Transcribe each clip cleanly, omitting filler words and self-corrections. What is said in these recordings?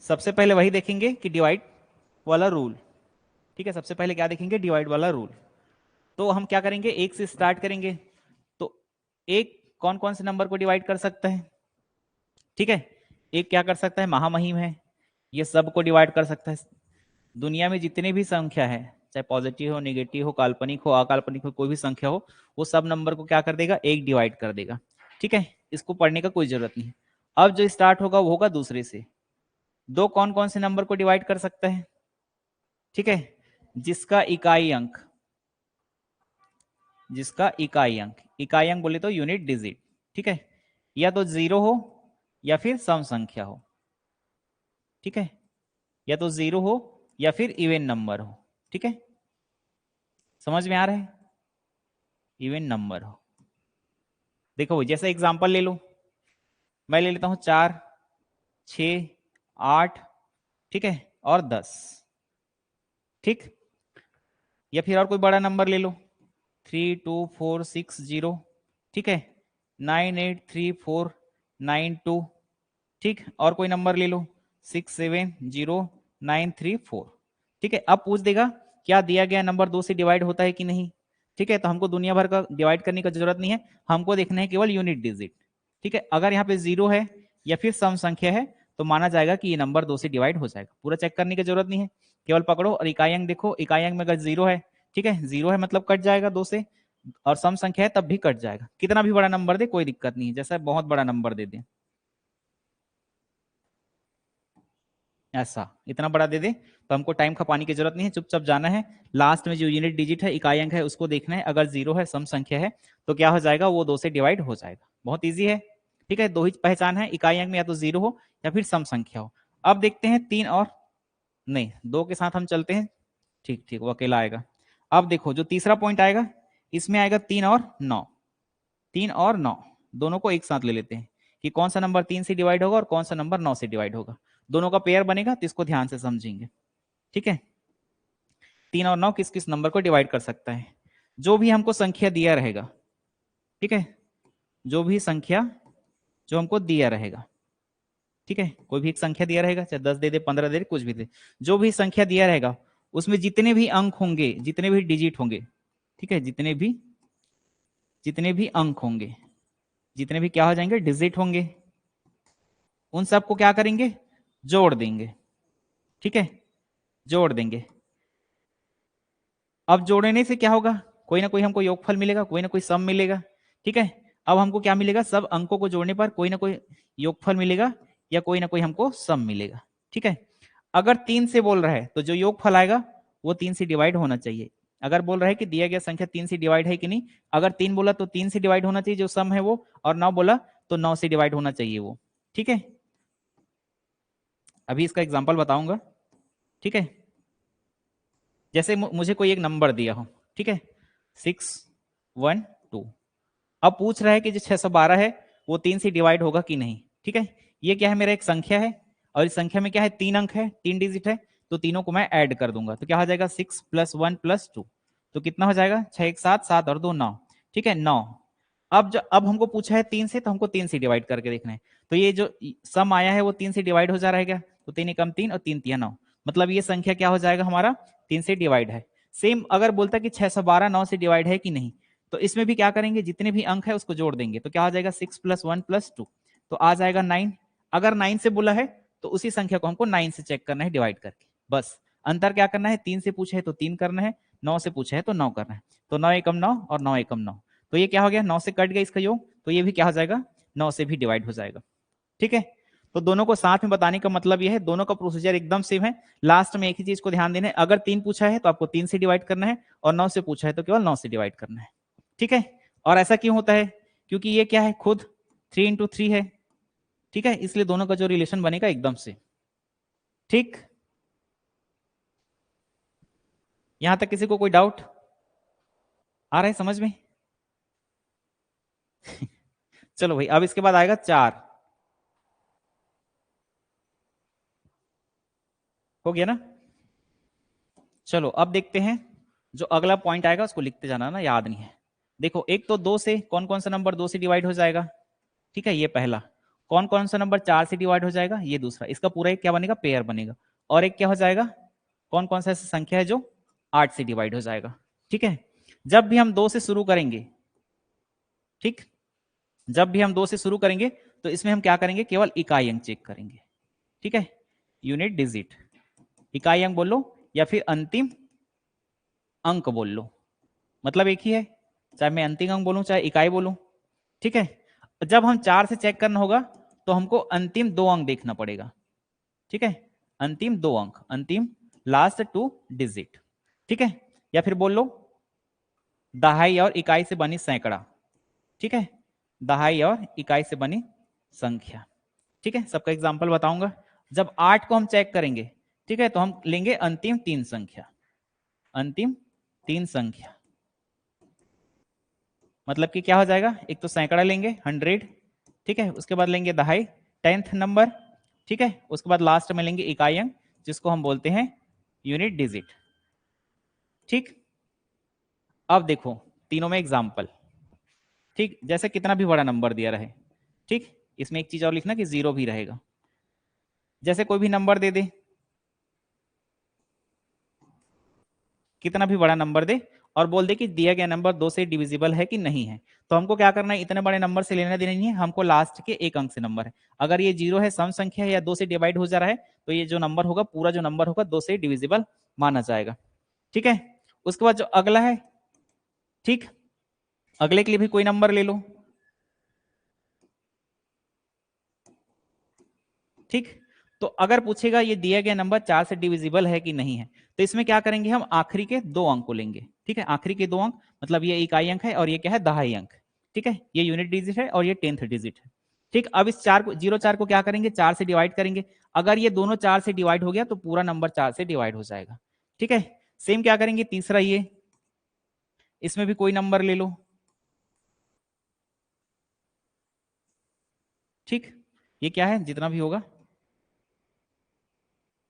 सबसे पहले वही देखेंगे कि डिवाइड वाला रूल। ठीक है, सबसे पहले क्या देखेंगे, डिवाइड वाला रूल। तो हम क्या करेंगे, एक से स्टार्ट करेंगे। तो एक कौन कौन से नंबर को डिवाइड कर सकता है? ठीक है, एक क्या कर सकता है, महामहिम है, ये सब को डिवाइड कर सकता है। दुनिया में जितने भी संख्या है, चाहे पॉजिटिव हो, नेगेटिव हो, काल्पनिक हो, अकाल्पनिक हो, कोई भी संख्या हो, वो सब नंबर को क्या कर देगा, एक डिवाइड कर देगा। ठीक है, इसको पढ़ने का कोई जरूरत नहीं है। अब जो स्टार्ट होगा वो होगा दूसरे से। दो कौन कौन से नंबर को डिवाइड कर सकता है? ठीक है, जिसका इकाई अंक, जिसका इकाई अंक, इकाई अंक बोले तो यूनिट डिजिट। ठीक है, या तो जीरो हो या फिर सम संख्या हो। ठीक है, या तो जीरो हो या फिर इवन नंबर हो। ठीक है, समझ में आ रहा है, इवन नंबर हो। देखो जैसे एग्जांपल ले लो, मैं ले लेता हूं 4, 6, 8, ठीक है, और 10। ठीक, या फिर और कोई बड़ा नंबर ले लो, 32460। ठीक है, 983492। ठीक, और कोई नंबर ले लो, 670934। ठीक है, अब पूछ देगा क्या दिया गया नंबर 2 से डिवाइड होता है कि नहीं। ठीक है, तो हमको दुनिया भर का डिवाइड करने की जरूरत नहीं है, हमको देखना है केवल यूनिट डिजिट। ठीक है, अगर यहाँ पे जीरो है या फिर सम संख्या है तो माना जाएगा कि ये नंबर 2 से डिवाइड हो जाएगा। पूरा चेक करने की जरूरत नहीं है, केवल पकड़ो और इकाई अंक देखो। इकाई अंक में अगर जीरो है, ठीक है, जीरो है मतलब कट जाएगा 2 से, और सम संख्या है तब भी कट जाएगा। कितना भी बड़ा नंबर दे कोई दिक्कत नहीं है, जैसा बहुत बड़ा नंबर दे दे, ऐसा इतना बड़ा दे दे तो हमको टाइम खपाने की जरूरत नहीं है, चुपचाप जाना है। लास्ट में जो यूनिट डिजिट है, इकाई अंक है, उसको देखना है। अगर जीरो है, सम संख्या है, तो क्या हो जाएगा, वो 2 से डिवाइड हो जाएगा। बहुत ईजी है। ठीक है, दो ही पहचान है, इकाई अंक में या तो जीरो हो या फिर सम संख्या हो। अब देखते हैं तीन और, नहीं दो के साथ हम चलते हैं। ठीक ठीक, वो अकेला आएगा। अब देखो जो तीसरा पॉइंट आएगा, इसमें आएगा 3 और 9। 3 और 9 दोनों को एक साथ ले लेते हैं कि कौन सा नंबर 3 से डिवाइड होगा और कौन सा नंबर 9 से डिवाइड होगा। दोनों का पेयर बनेगा, तो इसको ध्यान से समझेंगे। ठीक है, 3 और 9 किस किस नंबर को डिवाइड कर सकता है? जो भी हमको संख्या दिया रहेगा, ठीक है, जो भी संख्या जो हमको दिया रहेगा, ठीक है, कोई भी एक संख्या दिया रहेगा, चाहे 10 दे दे, 15 दे दे, कुछ भी दे, जो भी संख्या दिया रहेगा उसमें जितने भी अंक होंगे, जितने भी डिजिट होंगे, ठीक है, जितने भी अंक होंगे, जितने भी क्या हो जाएंगे, डिजिट होंगे, उन सबको क्या करेंगे, जोड़ देंगे। ठीक है, जोड़ देंगे। अब जोड़ने से क्या होगा, कोई ना कोई हमको योगफल मिलेगा, कोई ना कोई सम मिलेगा। ठीक है, अब हमको क्या मिलेगा, सब अंकों को जोड़ने पर कोई ना कोई योगफल मिलेगा या कोई ना कोई हमको सम मिलेगा। ठीक है, अगर 3 से बोल रहा है तो जो योगफल आएगा वो 3 से डिवाइड होना चाहिए। अगर बोल रहा है कि दिया गया संख्या 3 से डिवाइड है कि नहीं, अगर 3 बोला तो 3 से डिवाइड होना चाहिए जो सम है वो, और 9 बोला तो 9 से डिवाइड होना चाहिए वो। ठीक है, अभी इसका एग्जाम्पल बताऊंगा। ठीक है, जैसे मुझे कोई एक नंबर दिया हो, ठीक है, 612। अब पूछ रहा है कि जो 612 है वो 3 से डिवाइड होगा कि नहीं। ठीक है, ये क्या है, मेरा एक संख्या है, और इस संख्या में क्या है, 3 अंक है, 3 डिजिट है, तो तीनों को मैं ऐड कर दूंगा तो क्या हो जाएगा, 6 + 1 + 2। तो कितना हो जाएगा, 6 1 7, 7 और 2 9। ठीक है, 9। अब हमको पूछा है 3 से, तो हमको 3 से डिवाइड करके देखना है। तो ये जो सम आया है वो 3 से डिवाइड हो जा रहा है क्या, तो 3 एकम 3 और 3 तिया 9, मतलब ये संख्या क्या हो जाएगा हमारा, 3 से डिवाइड है। सेम अगर बोलता कि 612 9 से डिवाइड है कि नहीं, तो इसमें भी क्या करेंगे, जितने भी अंक है उसको जोड़ देंगे, तो क्या हो जाएगा, 6 + 1 + 2, तो आ जाएगा 9। अगर 9 से बोला है तो उसी संख्या को हमको 9 से चेक करना है डिवाइड करके, बस। अंतर क्या करना है, 3 से पूछे है तो 3 करना है, 9 से पूछे है तो 9 करना है। तो 9 एकम 9 और 9 एकम 9, तो ये क्या हो गया, 9 से कट गया इसका योग, तो ये भी क्या हो जाएगा, 9 से भी डिवाइड हो जाएगा। ठीक है, तो दोनों को साथ में बताने का मतलब यह है, दोनों का प्रोसीजर एकदम सेम है। लास्ट में एक ही चीज को ध्यान देना है, अगर 3 पूछा है तो आपको 3 से डिवाइड करना है, और 9 से पूछा है तो केवल 9 से डिवाइड करना है। ठीक है, और ऐसा क्यों होता है, क्योंकि ये क्या है, खुद 3 × 3 है। ठीक है, इसलिए दोनों का जो रिलेशन बनेगा एकदम से। ठीक, यहां तक किसी को कोई डाउट आ रहा है समझ में? चलो भाई, अब इसके बाद आएगा 4। हो गया ना? चलो अब देखते हैं, जो अगला पॉइंट आएगा उसको लिखते जाना ना, याद नहीं है। देखो एक तो 2 से कौन कौन सा नंबर 2 से डिवाइड हो जाएगा, ठीक है, ये पहला। कौन कौन सा नंबर 4 से डिवाइड हो जाएगा? ये दूसरा, इसका पूरा एक क्या बनेगा? पेयर बनेगा। और एक क्या हो जाएगा? कौन कौन सा ऐसी संख्या है जो 8 से डिवाइड हो जाएगा? ठीक है, जब भी हम 2 से शुरू करेंगे, ठीक, जब भी हम 2 से शुरू करेंगे तो इसमें हम क्या करेंगे? केवल इकाई अंक चेक करेंगे। ठीक है, यूनिट डिजिट, इकाई अंक बोल लो या फिर अंतिम अंक बोल लो, मतलब एक ही है, चाहे मैं अंतिम अंक बोलूं चाहे इकाई बोलूं। ठीक है, जब हम 4 से चेक करना होगा तो हमको अंतिम 2 अंक देखना पड़ेगा। ठीक है, अंतिम 2 अंक, अंतिम लास्ट 2 डिजिट। ठीक है, या फिर बोल लो दहाई और इकाई से बनी सैकड़ा। ठीक है, दहाई और इकाई से बनी संख्या। ठीक है, सबका एग्जाम्पल बताऊंगा। जब 8 को हम चेक करेंगे, ठीक है, तो हम लेंगे अंतिम 3 संख्या, अंतिम 3 संख्या, मतलब कि क्या हो जाएगा? एक तो सैकड़ा लेंगे 100, ठीक है, उसके बाद लेंगे दहाई 10th नंबर, ठीक है, उसके बाद लास्ट में लेंगे इकाई अंक जिसको हम बोलते हैं यूनिट डिजिट। ठीक, अब देखो तीनों में एग्जाम्पल। ठीक, जैसे कितना भी बड़ा नंबर दिया रहे, ठीक, इसमें एक चीज और लिखना कि 0 भी रहेगा। जैसे कोई भी नंबर दे दे, कितना भी बड़ा नंबर दे और बोल दे कि दिया गया नंबर 2 से डिविजिबल है कि नहीं है, तो हमको क्या करना है? इतने बड़े नंबर से लेना देना नहीं है, हमको लास्ट के एक अंक से नंबर है। अगर ये 0 है, सम संख्या है या 2 से डिवाइड हो जा रहा है, तो ये जो नंबर होगा, पूरा जो नंबर होगा 2 से डिविजिबल माना जाएगा। ठीक है, उसके बाद जो अगला है, ठीक, अगले के लिए भी कोई नंबर ले लो। ठीक, तो अगर पूछेगा ये दिया गया नंबर 4 से डिविजिबल है कि नहीं है, तो इसमें क्या करेंगे? हम आखिरी के 2 अंक को लेंगे। ठीक है, आखिरी के 2 अंक, मतलब ये इकाई अंक है और ये क्या है? दहाई अंक। ठीक है, ये यूनिट डिजिट है और ये 10th डिजिट है। ठीक, अब इस 4 को 0 4 को क्या करेंगे? 4 से डिवाइड करेंगे। अगर ये दोनों 4 से डिवाइड हो गया तो पूरा नंबर 4 से डिवाइड हो जाएगा। ठीक है, सेम क्या करेंगे? तीसरा ये, इसमें भी कोई नंबर ले लो। ठीक, ये क्या है? जितना भी होगा,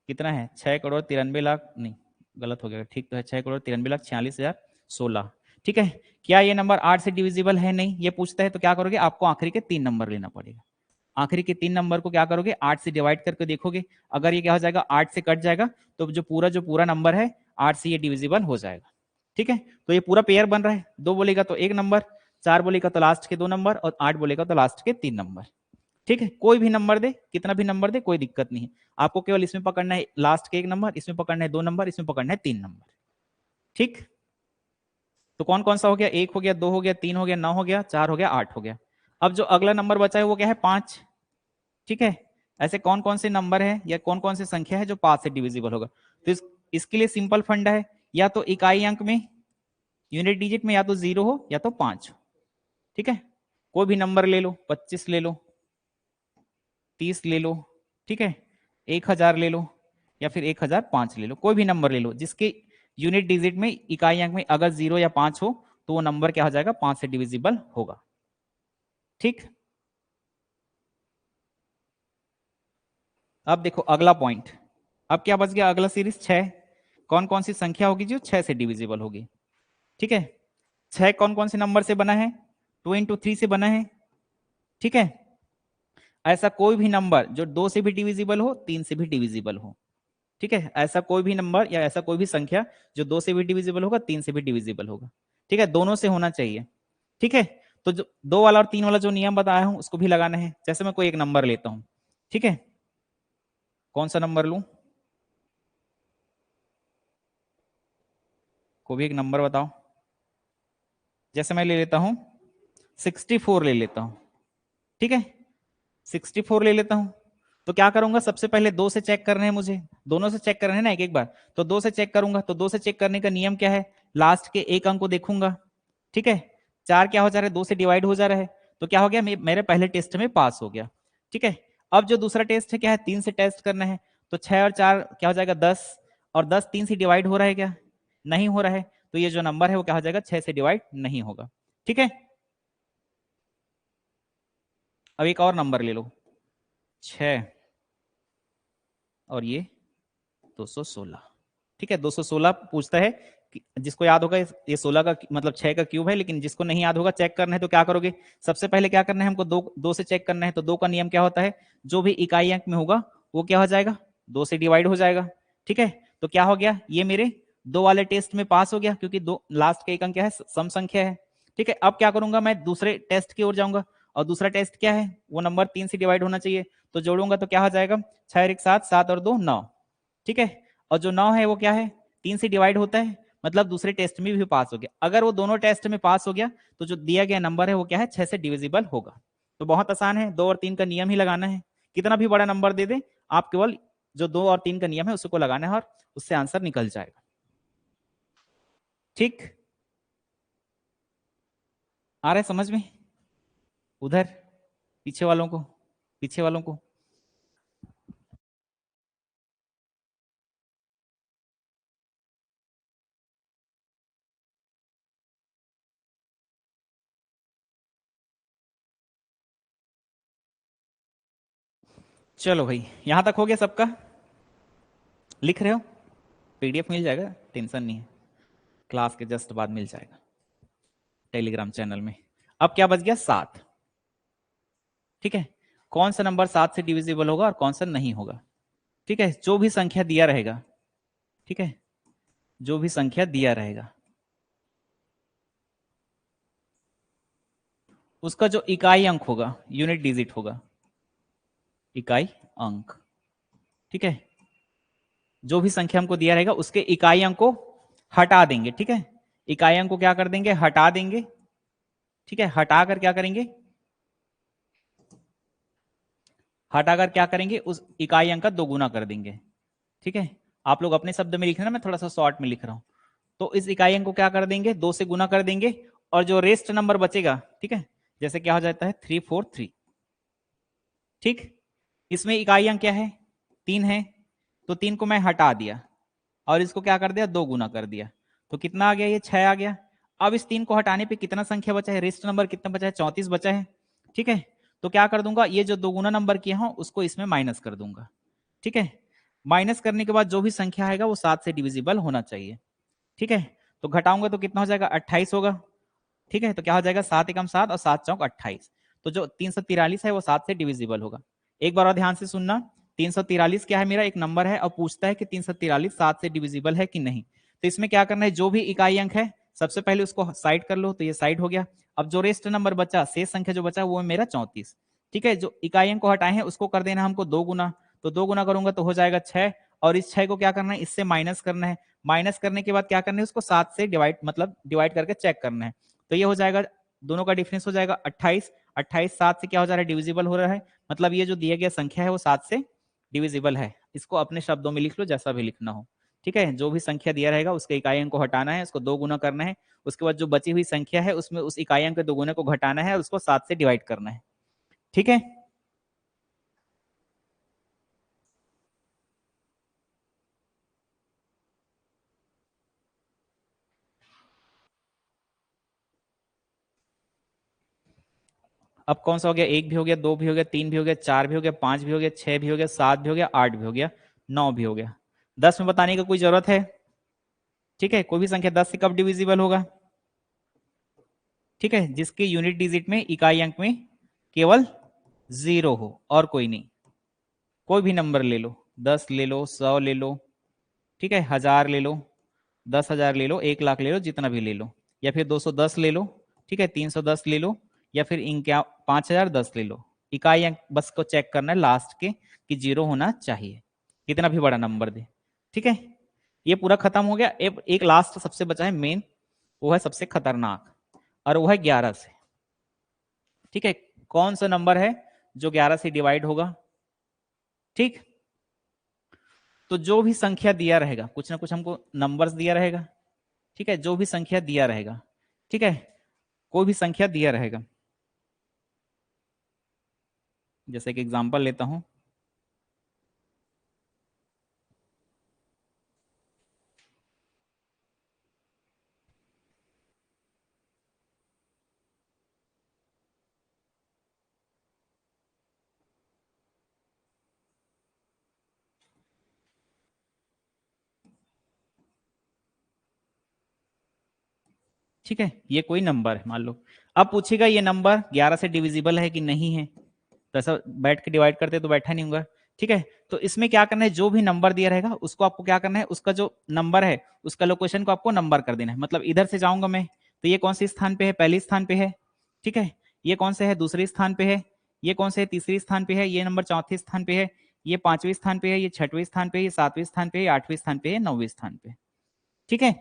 कितना है? 6,93,00,000, नहीं गलत हो गया, ठीक तो है, 6,93,46,016। ठीक है, क्या ये नंबर 8 से डिविजिबल है? नहीं, ये पूछता है तो क्या करोगे? आपको आखिरी के 3 नंबर लेना पड़ेगा। आखिरी के 3 नंबर को क्या करोगे? 8 से डिवाइड करके देखोगे, अगर ये क्या हो जाएगा? 8 से कट जाएगा, तो जो पूरा नंबर है 8 से ये डिविजिबल हो जाएगा। ठीक है, तो ये पूरा पेयर बन रहा है, 2 बोलेगा तो 1 नंबर, 4 बोलेगा तो लास्ट के 2 नंबर, और 8 बोलेगा तो लास्ट के 3 नंबर। ठीक है, कोई भी नंबर दे, कितना भी नंबर दे, कोई दिक्कत नहीं है, आपको केवल इसमें पकड़ना है लास्ट के 1 नंबर, इसमें पकड़ना है 2 नंबर, इसमें पकड़ना है 3 नंबर। ठीक, तो कौन कौन सा हो गया? 1 हो गया, 2 हो गया, 3 हो गया, 9 हो गया, 4 हो गया, 8 हो गया। अब जो अगला नंबर बचा है वो क्या है? 5। ठीक है, ऐसे कौन कौन से नंबर है या कौन कौन सी संख्या है जो 5 से डिविजिबल होगा? तो इसके लिए सिंपल फंडा है, या तो इकाई अंक में, यूनिट डिजिट में, या तो 0 हो या तो 5 हो। ठीक है, कोई भी नंबर ले लो, 25 ले लो, 30 ले लो, ठीक है, 1000 ले लो, या फिर 1005 ले लो, कोई भी नंबर ले लो जिसके यूनिट डिजिट में, इकाई अंक में अगर 0 या 5 हो तो वो नंबर क्या हो जाएगा? 5 से डिविजिबल होगा। ठीक, अब देखो अगला पॉइंट, अब क्या बच गया? अगला सीरीज 6, कौन कौन सी संख्या होगी जो 6 से डिविजिबल होगी? ठीक है, 6 कौन कौन से नंबर से बना है? 2 into 3 से बना है। ठीक है, ऐसा कोई भी नंबर जो 2 से भी डिविजिबल हो, 3 से भी डिविजिबल हो। ठीक है, ऐसा कोई भी नंबर या ऐसा कोई भी संख्या जो 2 से भी डिविजिबल होगा, 3 से भी डिविजिबल होगा। ठीक है, दोनों से होना चाहिए। ठीक है, तो जो 2 वाला और 3 वाला जो नियम बताया हूं उसको भी लगाना है। जैसे मैं कोई एक नंबर लेता हूं, ठीक है, कौन सा नंबर लूं? कोई भी एक नंबर बताओ। जैसे मैं ले लेता हूं 64 ले लेता हूं। ठीक है, 64 ले लेता हूं, तो क्या करूंगा? सबसे पहले 2 से चेक करने हैं मुझे, दोनों से चेक करने हैं ना एक एक बार, तो 2 से चेक करूंगा। तो 2 से चेक करने का नियम क्या है? लास्ट के एक अंक को देखूंगा। ठीक है, 4 क्या हो जा रहा है? 2 से डिवाइड हो जा रहा है, तो क्या हो गया? मेरे पहले टेस्ट में पास हो गया। ठीक है, अब जो दूसरा टेस्ट है क्या है? 3 से टेस्ट करना है, तो 6 और 4 क्या हो जाएगा? 10, और 10 3 से डिवाइड हो रहा है क्या? नहीं हो रहा है, तो ये जो नंबर है वो क्या हो जाएगा? 6 से डिवाइड नहीं होगा। ठीक है, अब एक और नंबर ले लो, 6 और ये 216। ठीक है, 216 पूछता है जिसको याद होगा ये 16 का मतलब 6 का क्यूब है, लेकिन जिसको नहीं याद होगा चेक करना है तो क्या करोगे, सबसे पहले क्या करना है हमको, दो से चेक करना है। तो दो का नियम क्या होता है, जो भी इकाई अंक में होगा वो क्या हो जाएगा, दो से डिवाइड हो जाएगा। ठीक है, तो क्या हो गया, ये मेरे दो वाले टेस्ट में पास हो गया, क्योंकि दो लास्ट का एक अंक क्या है, सम संख्या है। ठीक है, अब क्या करूंगा, मैं दूसरे टेस्ट की ओर जाऊंगा, और दूसरा टेस्ट क्या है, वो नंबर 3 से डिवाइड होना चाहिए। तो जोड़ूंगा तो क्या हो जाएगा, 6 और 1 7, 7 और 2 9। ठीक है, और जो 9 है वो क्या है, 3 से डिवाइड होता है, मतलब दूसरे टेस्ट में भी पास हो गया। अगर वो दोनों टेस्ट में पास हो गया तो जो दिया गया नंबर है वो क्या है, 6 से डिविजिबल होगा। तो बहुत आसान है, 2 और 3 का नियम ही लगाना है। कितना भी बड़ा नंबर दे दे, आप केवल जो 2 और 3 का नियम है उसको लगाना है और उससे आंसर निकल जाएगा। ठीक, आ रहा है समझ में, उधर पीछे वालों को, पीछे वालों को। चलो भाई, यहां तक हो गया सबका, लिख रहे हो, पीडीएफ मिल जाएगा, टेंशन नहीं है, क्लास के जस्ट बाद मिल जाएगा टेलीग्राम चैनल में। अब क्या बच गया, 7। ठीक है, कौन सा नंबर 7 से डिविजिबल होगा और कौन सा नहीं होगा। ठीक है, जो भी संख्या दिया रहेगा, ठीक है, जो भी संख्या दिया रहेगा उसका जो इकाई अंक होगा, यूनिट डिजिट होगा, इकाई अंक। ठीक है, जो भी संख्या हमको दिया रहेगा उसके इकाई अंक को हटा देंगे। ठीक है, इकाई अंक को क्या कर देंगे, हटा देंगे। ठीक है, हटाकर क्या करेंगे, हटाकर क्या करेंगे, उस इकाई अंक का दोगुना कर देंगे। ठीक है, आप लोग अपने शब्द में लिख रहे हैं ना, मैं थोड़ा सा शॉर्ट में लिख रहा हूं। तो इस इकाई अंक को क्या कर देंगे, 2 से गुना कर देंगे, और जो रेस्ट नंबर बचेगा, ठीक है, जैसे क्या हो जाता है 343। ठीक, इसमें इकाई अंक क्या है, 3 है, तो 3 को मैं हटा दिया और इसको क्या कर दिया, 2 गुना कर दिया, तो कितना आ गया, ये 6 आ गया। अब इस 3 को हटाने पे कितना संख्या बचा है, रेस्ट नंबर कितना बचा है, 34 बचा है। ठीक है, तो क्या कर दूंगा, ये जो 2 गुना नंबर किया हूं उसको इसमें माइनस कर दूंगा। ठीक है, माइनस करने के बाद जो भी संख्या आएगा वो 7 से डिविजिबल होना चाहिए। ठीक है, तो घटाऊंगा तो कितना हो जाएगा, 28 होगा। ठीक है, तो क्या हो जाएगा, 7 एकम 7 और 7 चौक 28। तो जो 343 है वो 7 से डिविजिबल होगा। एक बार और ध्यान से सुनना, 343 क्या है, मेरा एक नंबर है और पूछता है कि 343 7 से डिविजिबल है कि नहीं। तो इसमें क्या करना है, जो भी इकाई अंक है सबसे पहले उसको साइड कर लो, तो ये साइड हो गया। अब जो रेस्ट नंबर बचा, शेष संख्या जो बचा वो है मेरा 34। ठीक है, जो इकाई अंक को हटाए हैं उसको कर देना हमको 2 गुना, तो 2 गुना करूंगा तो हो जाएगा 6, और इस 6 को क्या करना है, इससे माइनस करना है। माइनस करने के बाद क्या करना है, उसको 7 से डिवाइड मतलब डिवाइड करके चेक करना है। तो ये हो जाएगा, दोनों का डिफरेंस हो जाएगा 28। 28 7 से क्या हो जा रहा है, डिविजिबल हो रहा है, मतलब ये जो दिया गया संख्या है वो 7 से डिविजिबल है। इसको अपने शब्दों में लिख लो, जैसा भी लिखना हो। ठीक है, जो भी संख्या दिया रहेगा उसके इकाई अंक को हटाना है, उसको 2 गुना करना है, उसके बाद जो बची हुई संख्या है उसमें उस इकाई अंक के 2 गुने को घटाना है और उसको 7 से डिवाइड करना है। ठीक है, अब कौन सा हो गया, 1 भी हो गया, 2 भी हो गया, 3 भी हो गया, 4 भी हो गया, 5 भी हो गया, 6 भी हो गया, 7 भी हो गया, 8 भी हो गया, 9 भी हो गया। 10 में बताने की कोई जरूरत है। ठीक है, कोई भी संख्या 10 से कब डिविजिबल होगा, ठीक है, जिसके यूनिट डिजिट में इकाई अंक में केवल 0 हो और कोई नहीं। कोई भी नंबर ले लो, 10 ले लो, 100 ले लो, ठीक है, 1000 ले लो, 10,000 ले लो, 1 लाख ले लो, जितना भी ले लो, या फिर 210 ले लो, ठीक है, 310 ले लो, या फिर इनका 5010 ले लो। इकाई अंक बस को चेक करना है लास्ट के कि 0 होना चाहिए, कितना भी बड़ा नंबर दे। ठीक है, ये पूरा खत्म हो गया। एक लास्ट सबसे बचा है मेन, वो है सबसे खतरनाक, और वो है 11 से। ठीक है, कौन सा नंबर है जो 11 से डिवाइड होगा। ठीक, तो जो भी संख्या दिया रहेगा, कुछ ना कुछ हमको नंबर्स दिया रहेगा। ठीक है, जो भी संख्या दिया रहेगा, ठीक है, कोई भी संख्या दिया रहेगा, जैसे एक एग्जांपल लेता हूं, ठीक है, ये कोई नंबर है मान लो। अब पूछेगा ये नंबर 11 से डिविजिबल है कि नहीं है, तो ऐसा बैठ के डिवाइड करते तो बैठा नहीं होगा। ठीक है, तो इसमें क्या करना है, जो भी नंबर दिया रहेगा उसको आपको क्या करना है, उसका जो नंबर है उसका लोकेशन को आपको नंबर कर देना है। मतलब इधर से जाऊंगा मैं तो ये कौन सी स्थान पे है, पहले स्थान पे है। ठीक है, ये कौन से है, दूसरे स्थान पे है। ये कौन से है, तीसरे स्थान पे है। ये नंबर चौथे स्थान पे है। ये पांचवें स्थान पे है। ये छठवें स्थान पे है। ये सातवें स्थान पे है। ये आठवें स्थान पे है। नौवें स्थान पे। ठीक है,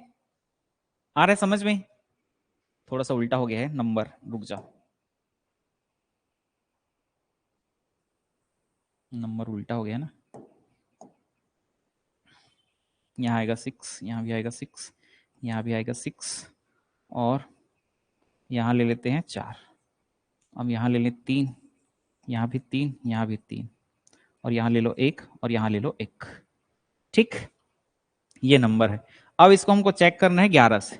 आ रहा है समझ में? थोड़ा सा उल्टा हो गया है नंबर, रुक जाओ, नंबर उल्टा हो गया ना। यहाँ आएगा 6, यहाँ भी आएगा 6, यहाँ भी आएगा 6, और यहाँ ले लेते हैं 4। अब यहाँ ले लें 3, यहाँ भी 3, यहाँ भी 3, और यहाँ ले लो 1, और यहाँ ले लो 1। ठीक, ये नंबर है। अब इसको हमको चेक करना है 11 से।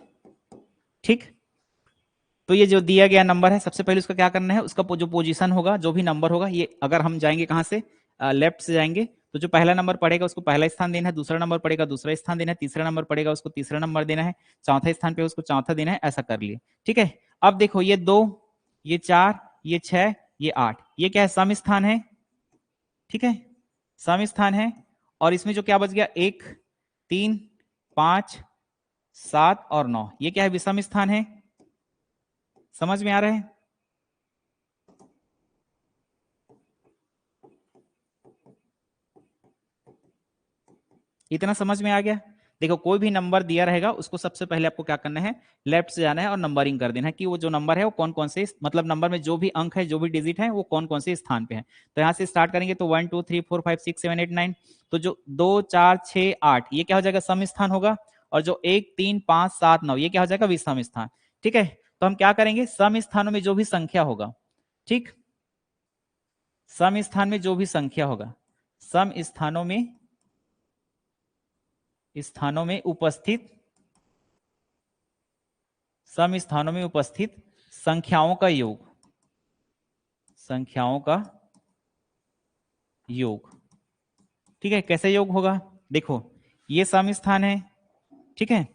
ठीक, तो ये जो दिया गया नंबर है, सबसे पहले उसका क्या करना है, उसका जो पोजीशन होगा, जो भी नंबर होगा, ये अगर हम जाएंगे कहाँ से, लेफ्ट से जाएंगे, तो जो पहला नंबर पड़ेगा उसको पहला स्थान देना है, दूसरा नंबर पड़ेगा दूसरा स्थान देना है, तीसरा नंबर पड़ेगा उसको तीसरा नंबर देना है, चौथा स्थान पे उसको चौथा देना है, ऐसा कर लिए। ठीक है, अब देखो ये 2, ये 4, ये 6, ये 8, ये क्या है, सम स्थान है। ठीक है, सम स्थान है। और इसमें जो क्या बच गया, 1, 3, 5, 7 और 9, ये क्या है, विषम स्थान है। समझ में आ रहा है? इतना समझ में आ गया? देखो कोई भी नंबर दिया रहेगा उसको सबसे पहले आपको क्या करना है, लेफ्ट से जाना है और नंबरिंग कर देना है कि वो जो नंबर है वो कौन कौन से, मतलब नंबर में जो भी अंक है, जो भी डिजिट है, वो कौन कौन से स्थान पे है। तो यहाँ से स्टार्ट करेंगे तो 1 2 3 4 5 6 7 8 9, तो जो 2 4 6 8 ये क्या हो जाएगा, सम स्थान होगा। और जो 1 3 5 7 9 ये क्या हो जाएगा, विषम स्थान। ठीक है, तो हम क्या करेंगे, सम स्थानों में जो भी संख्या होगा, ठीक, सम स्थान में जो भी संख्या होगा, सम स्थानों में उपस्थित, सम स्थानों में उपस्थित संख्याओं का योग, संख्याओं का योग। ठीक है, कैसे योग होगा, देखो ये सम स्थान है। ठीक है,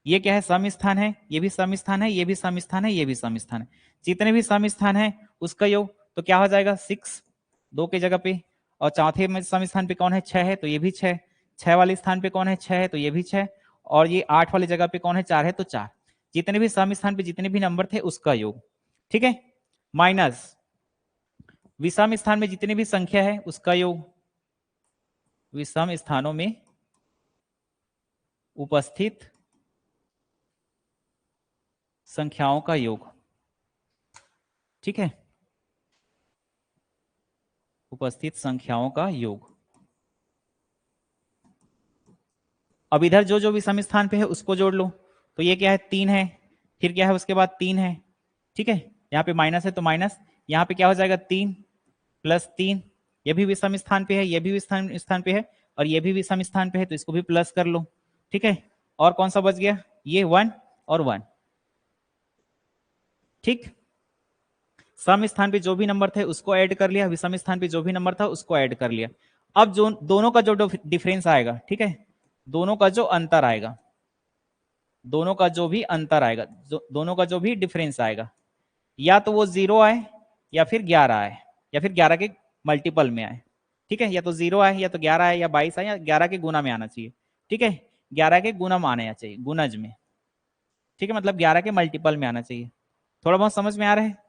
ये क्या है, सम स्थान है, ये भी सम स्थान है, ये भी सम स्थान है, ये भी सम स्थान है। जितने भी सम स्थान है उसका योग, तो क्या हो जाएगा, 6 2 के जगह पे। और चौथे में सम स्थान पे कौन है, 6 है, तो ये भी 6। 6 वाले स्थान पे कौन है, 6 है, तो ये भी 6। और ये 8 वाली जगह पे कौन है, 4 है, तो 4। जितने भी सम स्थान पे जितने भी नंबर थे उसका योग। ठीक है, माइनस विषम स्थान में जितनी भी संख्या है उसका योग, विषम स्थानों में उपस्थित संख्याओं का योग। ठीक है, उपस्थित संख्याओं का योग। अब इधर जो जो विषम स्थान पे है उसको जोड़ लो, तो ये क्या है, 3 है, फिर क्या है उसके बाद 3 है। ठीक है, यहाँ पे माइनस है तो माइनस, यहाँ पे क्या हो जाएगा, 3 प्लस 3, ये भी विषम स्थान पे है, ये भी विषम स्थान पे है, और ये भी विषम स्थान पे है, तो इसको भी प्लस कर लो। ठीक है, और कौन सा बच गया, ये 1 और 1। ठीक, सम स्थान पे जो भी नंबर थे उसको ऐड कर लिया, विषम स्थान पे जो भी नंबर था उसको ऐड कर लिया। अब जो दोनों का जो डिफरेंस आएगा, ठीक है, दोनों का जो अंतर आएगा, दोनों का जो भी अंतर आएगा, दोनों का जो भी डिफरेंस आएगा, या तो वो 0 आए या फिर 11 आए, या फिर 11 के मल्टीपल में आए। ठीक है, या तो 0 आए या तो 11 आए या 22 आए, या 11 के गुना में आना चाहिए। ठीक है, 11 के गुना में आना चाहिए, गुनज में। ठीक है, मतलब 11 के मल्टीपल में आना चाहिए। थोड़ा बहुत समझ में आ रहा है?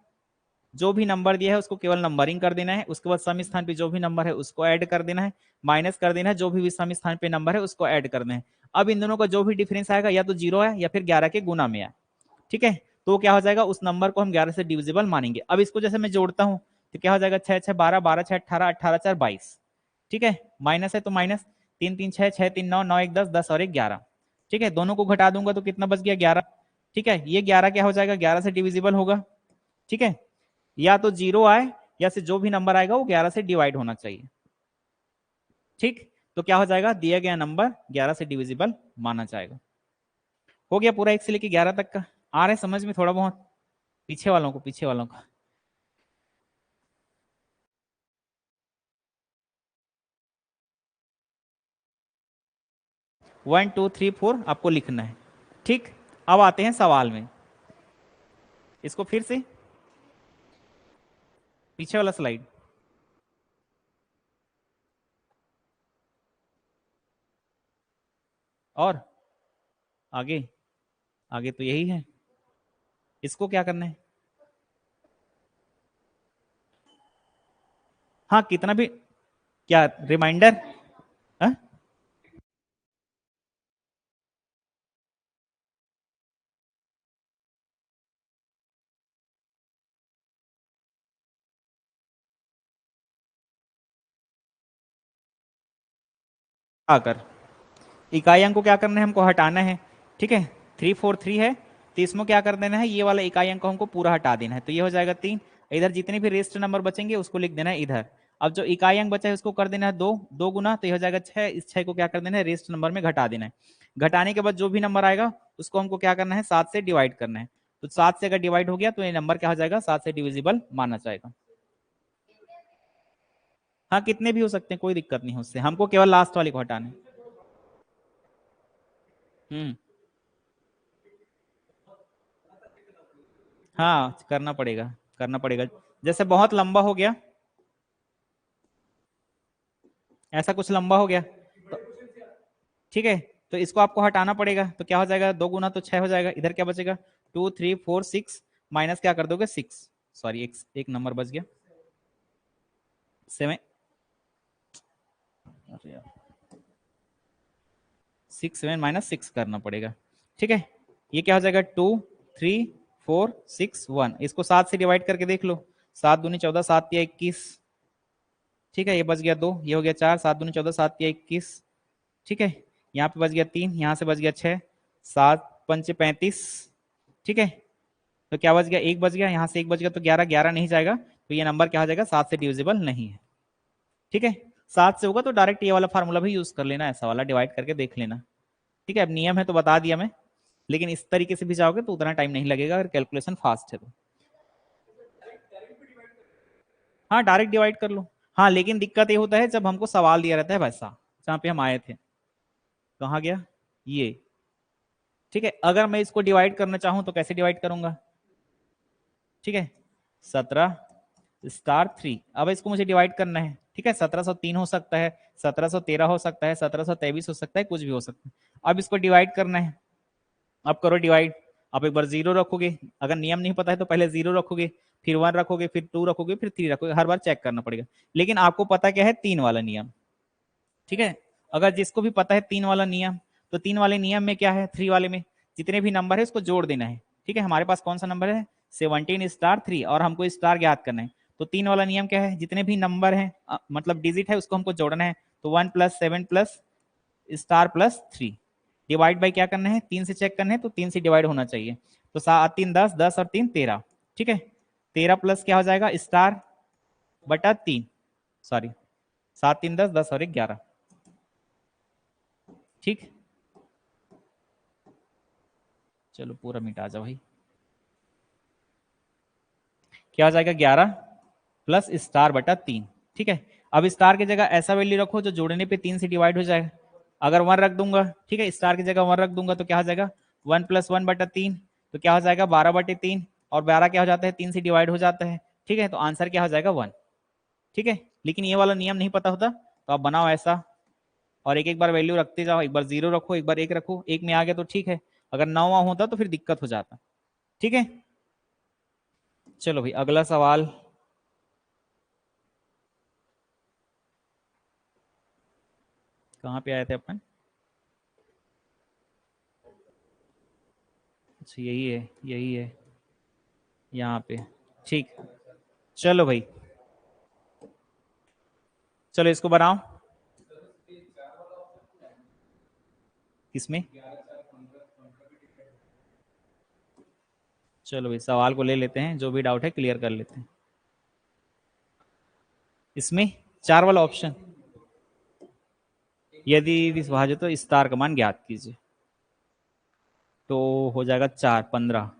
जो भी नंबर दिया है उसको केवल नंबरिंग कर देना है, उसके बाद सम स्थान पे जो भी नंबर है उसको ऐड कर देना है, माइनस कर देना है, जो भी विषम स्थान पे नंबर है उसको ऐड करना है। अब इन दोनों का जो भी डिफरेंस आएगा, या तो 0 है या फिर 11 के गुना में है। ठीक है, तो क्या हो जाएगा, उस नंबर को हम 11 से डिविजिबल मानेंगे। अब इसको जैसे मैं जोड़ता हूं तो क्या हो जाएगा, 6 6 12, 12 6 18, 18 4 22। ठीक है, माइनस है तो माइनस, 3 3 6, 6 3 9, 9 1 10, 10 और 1 11। ठीक है, दोनों को घटा दूंगा तो कितना बच गया, 11। ठीक है, ये 11 क्या हो जाएगा, 11 से डिविजिबल होगा। ठीक है, या तो 0 आए या से जो भी नंबर आएगा वो 11 से डिवाइड होना चाहिए। ठीक, तो क्या हो जाएगा, दिया गया नंबर 11 से डिविजिबल माना जाएगा। हो गया पूरा 1 से लेके 11 तक का। आ रहे समझ में थोड़ा बहुत? पीछे वालों को, पीछे वालों का। 1 2 3 4 आपको लिखना है। ठीक, अब आते हैं सवाल में, इसको फिर से पीछे वाला स्लाइड, और आगे, आगे तो यही है, इसको क्या करना है? हाँ कितना भी, क्या रिमाइंडर? आकर इकाई अंक को क्या करना है, हमको हटाना है, ठीक है। 343 है, तो इसमें क्या कर देना है, ये वाला इकाई अंक को हमको पूरा हटा देना है, तो ये हो जाएगा 3। इधर जितने भी रेस्ट नंबर बचेंगे उसको लिख देना है इधर। अब जो इकाई अंक बचा है उसको कर देना है 2, 2 गुना, तो ये हो जाएगा 6। इस 6 को क्या कर देना है, रेस्ट नंबर में घटा देना है। घटाने के बाद जो भी नंबर आएगा उसको हमको क्या करना है, 7 से डिवाइड करना है। तो 7 से अगर डिवाइड हो गया तो ये नंबर क्या हो जाएगा, 7 से डिविजिबल माना जाएगा। हाँ कितने भी हो सकते हैं, कोई दिक्कत नहीं है उससे, हमको केवल लास्ट वाले को हटाना है। हाँ करना पड़ेगा, करना पड़ेगा। जैसे बहुत लंबा हो गया, ऐसा कुछ लंबा हो गया तो ठीक है, तो इसको आपको हटाना पड़ेगा, तो क्या हो जाएगा, 2 गुना तो 6 हो जाएगा, इधर क्या बचेगा, 2 3 4 6, माइनस क्या कर दोगे 6, सॉरी एक नंबर बच गया, 7, 6 7 माइनस 6 करना पड़ेगा, ठीक है। ये क्या हो जाएगा, 2 3 4 6 1, इसको 7 से डिवाइड करके देख लो, 7 दूनी 14, 7 या 21, ठीक है, ये बच गया 2, ये हो गया 4, 7 दूनी 14, 7 या 21, ठीक है। यहाँ पे बच गया 3, यहाँ से बच गया 6, 7 पंचे 35, ठीक है। तो क्या बच गया, एक बच गया, यहाँ से एक बच गया, तो 11, 11 नहीं जाएगा, तो ये नंबर क्या हो जाएगा, 7 से डिविजिबल नहीं है, ठीक है। 7 से होगा तो डायरेक्ट ये वाला फार्मूला भी यूज कर लेना, ऐसा वाला डिवाइड करके देख लेना, ठीक है। अब नियम है तो बता दिया मैं, लेकिन इस तरीके से भी जाओगे तो उतना टाइम नहीं लगेगा अगर कैलकुलेशन फास्ट है तो। हाँ डायरेक्ट डिवाइड कर लो, हाँ लेकिन दिक्कत ये होता है जब हमको सवाल दिया रहता है वैसा, जहाँ पे हम आए थे, कहाँ गया ये, ठीक है। अगर मैं इसको डिवाइड करना चाहूं तो कैसे डिवाइड करूंगा, ठीक है, 17 स्टार 3, अब इसको मुझे डिवाइड करना है, ठीक है। 1703 हो सकता है, 1713 हो सकता है, 1723 हो सकता है, कुछ भी हो सकता है। अब इसको डिवाइड करना है, अब करो डिवाइड। आप एक बार 0 रखोगे, अगर नियम नहीं पता है तो पहले 0 रखोगे, फिर 1 रखोगे, फिर 2 रखोगे, फिर 3 रखोगे, हर बार चेक करना पड़ेगा। लेकिन आपको पता क्या है, 3 वाला नियम, ठीक है। अगर जिसको भी पता है 3 वाला नियम, तो 3 वाले नियम में क्या है, 3 वाले में जितने भी नंबर है उसको जोड़ देना है, ठीक है। हमारे पास कौन सा नंबर है, 17 स्टार 3, और हमको स्टार ज्ञात करना है। तो 3 वाला नियम क्या है, जितने भी नंबर है मतलब डिजिट है उसको हमको जोड़ना है, तो 1 plus 7 plus star plus 3, divide by क्या करना है, 3 से चेक करना है, तो 3 से डिवाइड होना चाहिए। तो 7 3 10, 10 और 3 13, ठीक है। 13 प्लस क्या हो जाएगा, स्टार बटा 3, सॉरी 7 3 10, 10 और 1 11, ठीक। चलो पूरा मिटा जाओ भाई, क्या हो जाएगा 11 प्लस स्टार बटा 3, ठीक है। अब स्टार की जगह ऐसा वैल्यू रखो जो जोड़ने पे 3 से डिवाइड हो जाएगा। अगर 1 रख दूंगा, ठीक है, स्टार की जगह 1 रख दूंगा तो क्या हो जाएगा, 1 प्लस 1 बटा 3, तो क्या हो जाएगा 12 बटे 3, और 12 क्या हो जाता है, 3 से डिवाइड हो जाता है, ठीक है। तो आंसर क्या हो जाएगा 1, ठीक है। लेकिन ये वाला नियम नहीं पता होता तो आप बनाओ ऐसा, और एक एक बार वैल्यू रखते जाओ, एक बार 0 रखो, एक बार 1 रखो, 1 में आ गया तो ठीक है, अगर 9 होता तो फिर दिक्कत हो जाता, ठीक है। चलो भाई अगला सवाल, कहाँ पे आए थे अपन, अच्छा यही है, यही है, यहाँ पे, ठीक। चलो भाई, चलो इसको बनाओ, किसमें, चलो भाई सवाल को ले लेते हैं, जो भी डाउट है क्लियर कर लेते हैं। इसमें 4 वाला ऑप्शन, यदि विभाजित तो स्टार का मान ज्ञात कीजिए, तो हो जाएगा 4 15,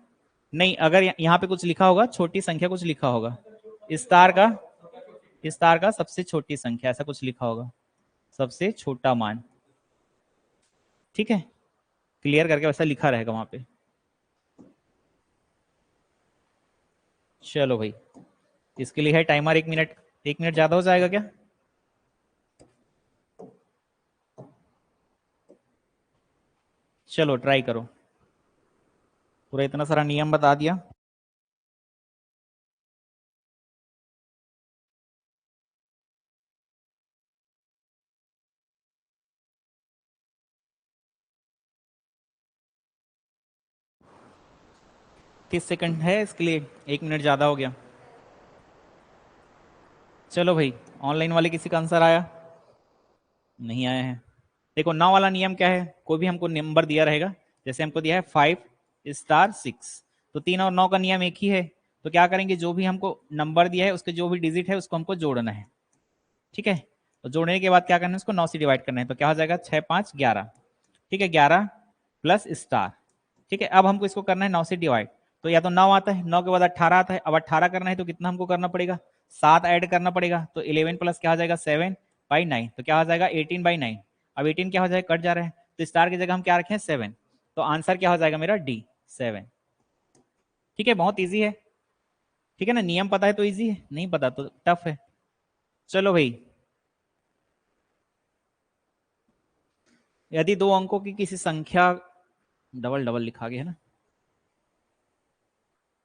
नहीं अगर यहाँ पे कुछ लिखा होगा, छोटी संख्या कुछ लिखा होगा, स्टार का, स्टार का सबसे छोटी संख्या, ऐसा कुछ लिखा होगा, सबसे छोटा मान, ठीक है। क्लियर करके वैसा लिखा रहेगा वहां पे, चलो भाई, इसके लिए है टाइमर 1 मिनट। 1 मिनट ज्यादा हो जाएगा क्या? चलो ट्राई करो। पूरा इतना सारा नियम बता दिया। तीस सेकंड है इसके लिए, 1 मिनट ज्यादा हो गया। चलो भाई, ऑनलाइन वाले किसी का आंसर आया? नहीं आया है। देखो 9 वाला नियम क्या है, कोई भी हमको नंबर दिया रहेगा, जैसे हमको दिया है 5 * 6, तो 3 और 9 का नियम एक ही है। तो क्या करेंगे, जो भी हमको नंबर दिया है उसके जो भी डिजिट है उसको हमको जोड़ना है। ठीक है, तो जोड़ने के बाद क्या करना है, उसको 9 से डिवाइड करना है। तो क्या हो जाएगा, 6 5 11। ठीक है, 11 प्लस स्टार। ठीक है, अब हमको इसको करना है 9 से डिवाइड। तो या तो 9 आता है, 9 के बाद 18 आता है। अब 18 करना है तो कितना हमको करना पड़ेगा, 7 ऐड करना पड़ेगा। तो 11 प्लस क्या हो जाएगा, 7/9। तो क्या हो जाएगा, 18/9। अब 18 क्या हो जाएगा, कट जा रहा है, तो स्टार की जगह हम क्या रखें, 7। तो आंसर क्या हो जाएगा मेरा, डी, 7। ठीक है, बहुत ईजी है। ठीक है ना, नियम पता है तो ईजी है, नहीं पता तो टफ है। चलो भाई, यदि दो अंकों की किसी संख्या, डबल डबल लिखा गया है ना,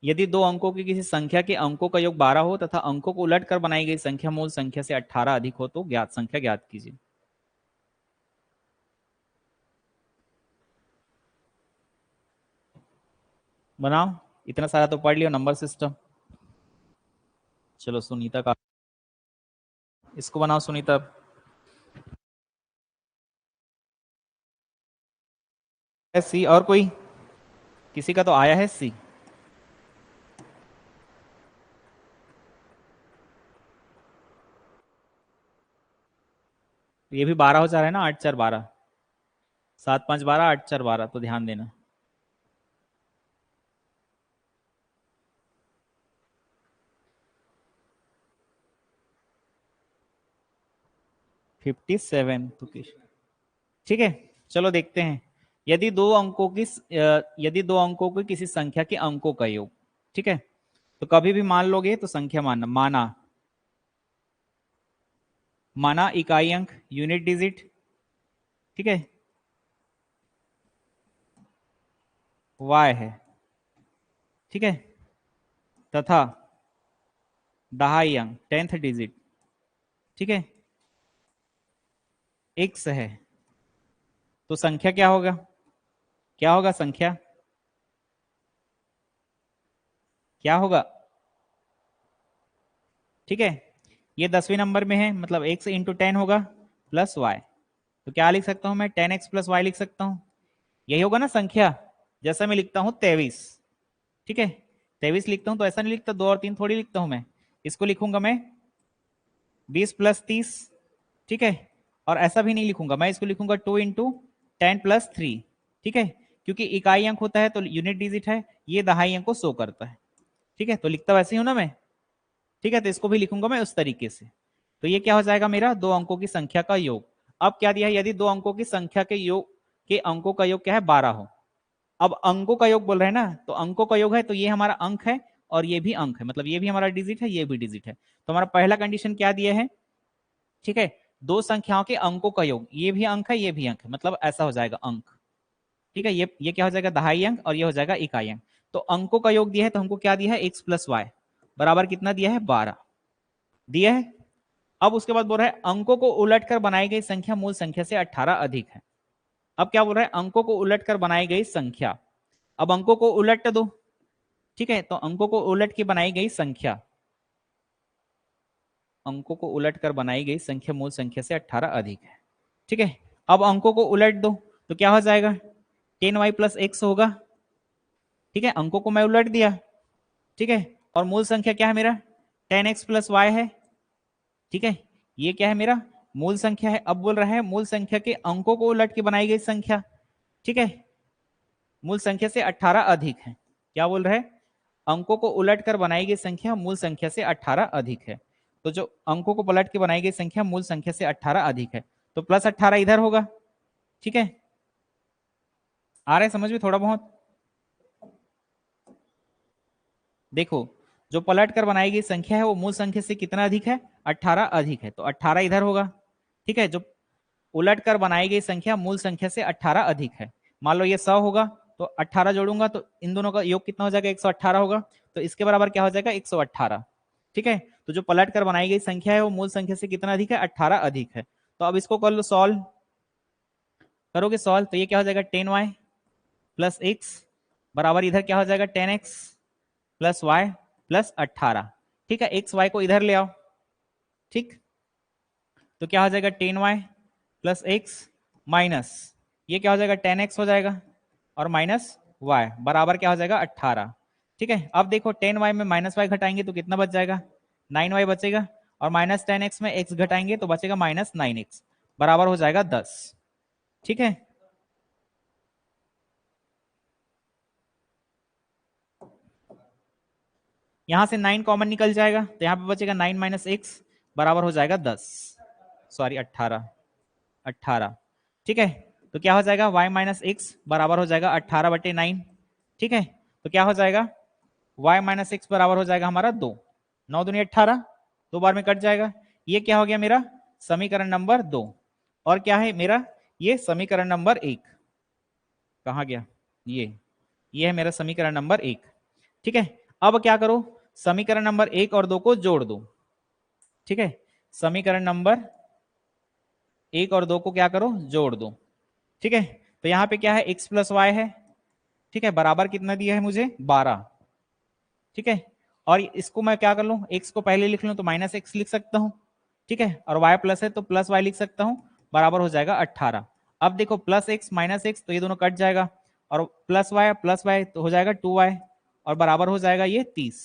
यदि दो अंकों की किसी संख्या के अंकों का योग 12 हो तथा अंकों को उलट कर बनाई गई संख्या मूल संख्या से 18 अधिक हो तो ज्ञात संख्या ज्ञात कीजिए। बनाओ, इतना सारा तो पढ़ लियो नंबर सिस्टम। चलो सुनीता का, इसको बनाओ सुनीता। सी, और कोई, किसी का तो आया है सी। ये भी 12 हो जा रहा है ना, 8 4 12, 7 5 12, 8 4 12, तो ध्यान देना। 57 तो ठीक है। चलो देखते हैं, यदि दो अंकों की यदि दो अंकों की किसी संख्या के अंकों का योग, ठीक है, तो कभी भी मान लोगे तो संख्या मानना, माना, माना इकाई अंक, यूनिट डिजिट, ठीक है, y है, ठीक है, तथा दहाई अंक, 10th डिजिट, ठीक है, x है, तो संख्या क्या होगा, क्या होगा संख्या, क्या होगा, ठीक है। ये 10वें नंबर में है, मतलब x इंटू 10 होगा प्लस y। तो क्या लिख सकता हूं मैं, 10x प्लस वाई लिख सकता हूं, यही होगा ना संख्या। जैसा मैं लिखता हूं 23, ठीक है, 23 लिखता हूं तो ऐसा नहीं लिखता, 2 और 3 थोड़ी लिखता हूं मैं, इसको लिखूंगा मैं 20 + 30, ठीक है, और ऐसा भी नहीं लिखूंगा मैं, इसको लिखूंगा 2 × 10 + 3, ठीक है, क्योंकि इकाई अंक होता है तो यूनिट डिजिट है, ये दहाई अंक को शो करता है, ठीक है, तो लिखता वैसे ही हूं ना मैं, ठीक है, तो इसको भी लिखूंगा मैं उस तरीके से। तो ये क्या हो जाएगा मेरा, दो अंकों की संख्या का योग। अब क्या दिया है, यदि दो अंकों की संख्या के योग के अंकों का योग क्या है, 12 हो। अब अंकों का योग बोल रहे हैं ना, तो अंकों का योग है, तो ये हमारा अंक है और ये भी अंक है, मतलब ये भी हमारा डिजिट है, ये भी डिजिट है। तो हमारा पहला कंडीशन क्या दिया है, ठीक है, दो संख्याओं के अंकों का योग, ये भी अंक है ये भी अंक है, मतलब ऐसा हो जाएगा अंक, ठीक है, ये क्या हो जाएगा, दहाई अंक, और ये हो जाएगा इकाई अंक। तो अंकों का योग दिया है, तो हमको क्या दिया है, x + y बराबर कितना दिया है, 12 दिया है। अब उसके बाद बोल रहा है अंकों को उलटकर बनाई गई संख्या मूल संख्या से 18 अधिक है। अब क्या बोल रहा है, अंकों को उलटकर बनाई गई संख्या। अब अंकों को उलट दो, ठीक है, तो अंकों को उलट के बनाई गई संख्या, अंकों को उलट कर बनाई गई संख्या मूल संख्या से 18 अधिक है, ठीक है। अब अंकों को उलट दो तो क्या हो जाएगा, 10y + x होगा, ठीक है, अंकों को मैं उलट दिया, ठीक है, और मूल संख्या क्या है मेरा, 10x + y है, ठीक है, ये क्या है मेरा मूल संख्या है। अब बोल रहा है मूल संख्या के अंकों को उलट के बनाई गई संख्या, ठीक है, मूल संख्या से 18 अधिक है। क्या बोल रहा है, अंकों को उलट कर बनाई गई संख्या मूल संख्या से 18 अधिक है। तो जो अंकों को पलट के बनाई गई संख्या मूल संख्या से 18 अधिक है, तो +18 इधर होगा, ठीक है, आ रहा है समझ में थोड़ा बहुत। देखो, जो पलट कर बनाई गई संख्या है वो मूल संख्या से कितना अधिक है, 18 अधिक है, तो 18 इधर होगा। ठीक है, जो उलट कर बनाई गई संख्या मूल संख्या से 18 अधिक है। मान लो ये 100 होगा तो 18 जोड़ूंगा तो इन दोनों का योग कितना हो जाएगा, 118 होगा, तो इसके बराबर क्या हो जाएगा, 118। ठीक है, तो जो पलट कर बनाई गई संख्या है वो मूल संख्या से कितना अधिक है, 18 अधिक है। तो अब इसको कर लो सॉल्व, करोगे सॉल्व तो ये क्या हो जाएगा, 10y प्लस एक्स बराबर इधर क्या हो जाएगा, 10x प्लस वाई प्लस 18। ठीक है, एक्स वाई को इधर ले आओ। ठीक, तो क्या हो जाएगा, 10y प्लस एक्स माइनस ये क्या हो जाएगा, 10x हो जाएगा और माइनस y बराबर क्या हो जाएगा, 18। ठीक है, अब देखो 10y में माइनस वाई घटाएंगे तो कितना बच जाएगा, 9y बचेगा, और माइनस 10x में x घटाएंगे तो बचेगा माइनस 9x बराबर हो जाएगा 10। ठीक है, यहां से 9 कॉमन निकल जाएगा तो यहाँ पे बचेगा 9 माइनस एक्स बराबर हो जाएगा 10, सॉरी 18, 18। ठीक है, तो क्या हो जाएगा, y माइनस एक्स बराबर हो जाएगा 18/9। ठीक है, तो क्या हो जाएगा, y माइनस एक्स बराबर हो जाएगा हमारा 2, 9 दूनी 18, 2 बार में कट जाएगा। ये क्या हो गया मेरा समीकरण नंबर 2, और क्या है मेरा ये समीकरण नंबर 1, कहाँ गया, ये है मेरा समीकरण नंबर 1। ठीक है, अब क्या करो, समीकरण नंबर 1 और 2 को जोड़ दो। ठीक है, समीकरण नंबर 1 और 2 को क्या करो, जोड़ दो। ठीक है, तो यहाँ पे क्या है, x प्लस वाई है। ठीक है, बराबर कितना दिया है मुझे, 12। ठीक है, और इसको मैं क्या कर लूँ, x को पहले लिख लूँ तो माइनस एक्स लिख सकता हूँ। ठीक है, और y प्लस है तो प्लस वाई लिख सकता हूँ, बराबर हो जाएगा 18। अब देखो प्लस एक्स माइनस एक्स तो ये दोनों कट जाएगा, और प्लस वाई तो हो जाएगा 2y, और बराबर हो जाएगा ये 30।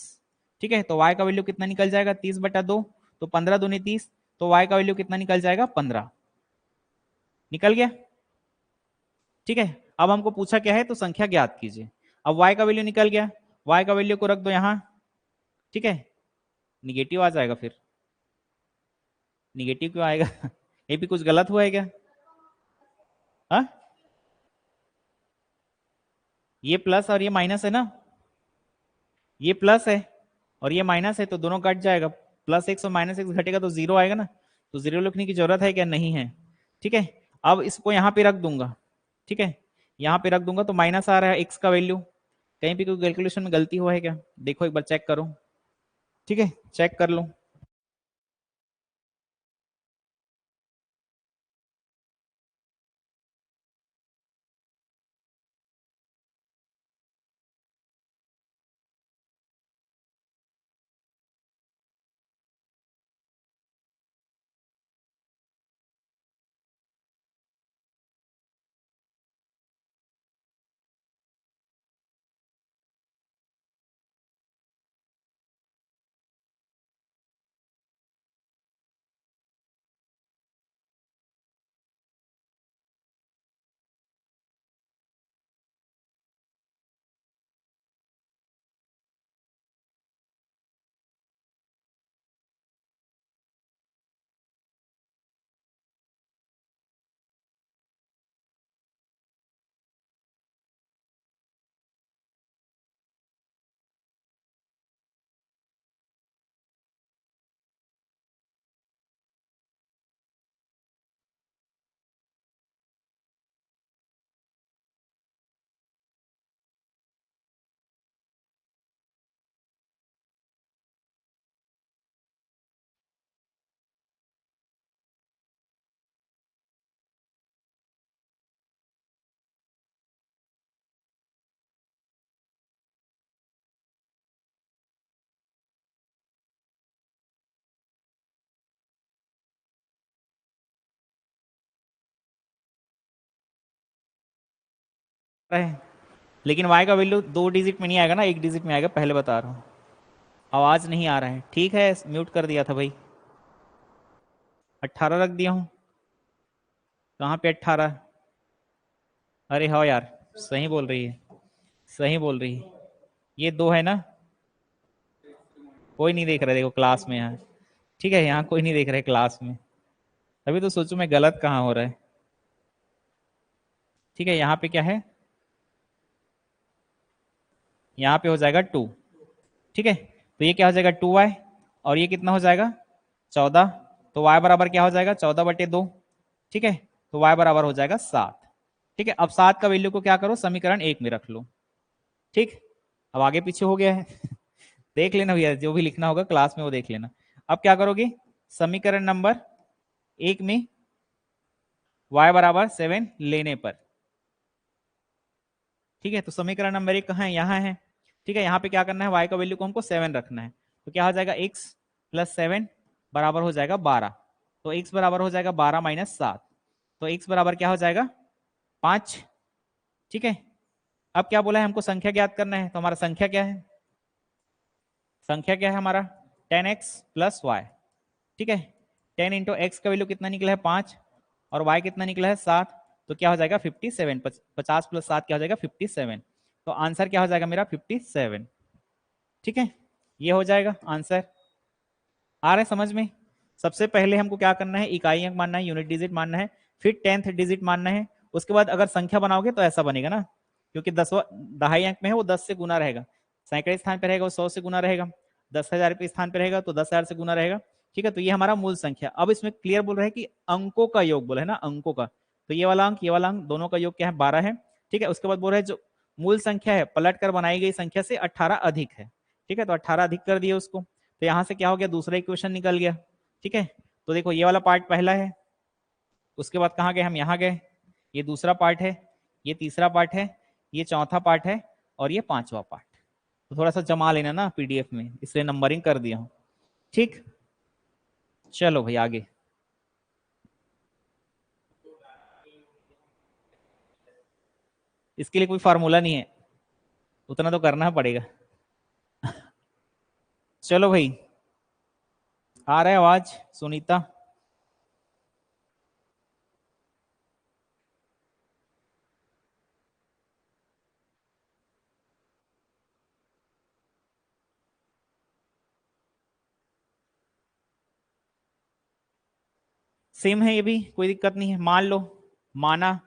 ठीक है, तो y का वैल्यू कितना निकल जाएगा, 30/2, तो 15 दूनी 30, तो y का वैल्यू कितना निकल जाएगा, 15 निकल गया। ठीक है, अब हमको पूछा क्या है, तो संख्या ज्ञात कीजिए। अब y का वैल्यू निकल गया, y का वैल्यू को रख दो यहाँ। ठीक है, निगेटिव आ जाएगा फिर, निगेटिव क्यों आएगा ये भी कुछ गलत हुआ है क्या, हाँ, ये प्लस और ये माइनस है ना, ये प्लस है और ये माइनस है तो दोनों कट जाएगा, प्लस एक्स और माइनस एक्स घटेगा तो जीरो आएगा ना, तो जीरो लिखने की जरूरत है क्या, नहीं है। ठीक है, अब इसको यहाँ पे रख दूंगा। ठीक है, यहाँ पे रख दूंगा तो माइनस आ रहा है एक्स का वैल्यू, कहीं भी कोई कैलकुलेशन में गलती हुआ है क्या, देखो एक बार चेक करो। ठीक है, चेक कर लो। लेकिन y का वैल्यू 2 डिजिट में नहीं आएगा ना, 1 डिजिट में आएगा, पहले बता रहा हूँ। आवाज नहीं आ रहा है, ठीक है, म्यूट कर दिया था भाई। 18 रख दिया हूँ, कहाँ पे 18, अरे हाँ यार, सही बोल रही है, सही बोल रही है, ये 2 है ना, कोई नहीं देख रहा, देखो क्लास में यहाँ। ठीक है, यहाँ कोई नहीं देख रहा है क्लास में, तभी तो सोचू मैं गलत कहाँ हो रहा है। ठीक है, यहाँ पे क्या है, यहाँ पे हो जाएगा 2। ठीक है, तो ये क्या हो जाएगा 2y, और ये कितना हो जाएगा 14, तो y बराबर क्या हो जाएगा 14/2, ठीक है, तो y बराबर हो जाएगा 7। ठीक है, अब 7 का वैल्यू को क्या करो समीकरण 1 में रख लो। ठीक, अब आगे पीछे हो गया है देख लेना भैया, जो भी लिखना होगा क्लास में वो देख लेना। अब क्या करोगे, समीकरण नंबर 1 में y बराबर 7 लेने पर, ठीक है, तो समीकरण नंबर 1 कहाँ है, यहाँ है। ठीक है, यहाँ पे क्या करना है, y का वैल्यू को हमको 7 रखना है, तो क्या हो जाएगा x प्लस 7 बराबर हो जाएगा 12, तो x बराबर हो जाएगा 12 माइनस 7, तो x बराबर क्या हो जाएगा 5। ठीक है, अब क्या बोला है हमको संख्या ज्ञात करना है, तो हमारा संख्या क्या है, संख्या क्या है हमारा 10x प्लस वाई। ठीक है, 10 इंटू एक्स का वैल्यू कितना निकला है 5, और y कितना निकला है 7, तो क्या हो जाएगा 57, 50 प्लस 7 क्या हो जाएगा 57, तो आंसर क्या हो जाएगा मेरा 57। ठीक है, ये हो जाएगा आंसर। आ रहा है समझ में। सबसे पहले हमको क्या करना है, इकाई अंक मानना है, यूनिट डिजिट मानना है, फिर 10th डिजिट मानना है। उसके बाद अगर संख्या बनाओगे तो ऐसा बनेगा ना, क्योंकि 10वां दहाई अंक में है वो 10 से गुना रहेगा, सैकड़े स्थान पे रहेगा वो 100 से गुना रहेगा, 10,000 के स्थान पे रहेगा तो 10,000 से गुना रहेगा। ठीक है, तो ये हमारा मूल संख्या। अब इसमें क्लियर बोल रहा है कि अंकों का योग बोला है ना, अंकों का, तो ये वाला अंक ये वाला अंक दोनों का योग क्या है 12 है। ठीक है, उसके बाद बोल रहे हैं जो मूल संख्या है पलट कर बनाई गई संख्या से 18 अधिक है। ठीक है, तो 18 अधिक कर दिए उसको, तो यहां से क्या हो गया दूसरा इक्वेशन निकल गया। ठीक है, तो देखो ये वाला पार्ट पहला है, उसके बाद कहाँ गए हम, यहाँ गए, ये दूसरा पार्ट है, ये तीसरा पार्ट है, ये चौथा पार्ट है, और ये पांचवा पार्ट। तो थोड़ा सा जमा लेना ना पीडीएफ में, इसलिए नंबरिंग कर दिया हूं। ठीक, चलो भाई आगे। इसके लिए कोई फार्मूला नहीं है, उतना तो करना पड़ेगा चलो भाई, आ रहा है आवाज सुनीता। सेम है ये भी, कोई दिक्कत नहीं है। मान लो, माना,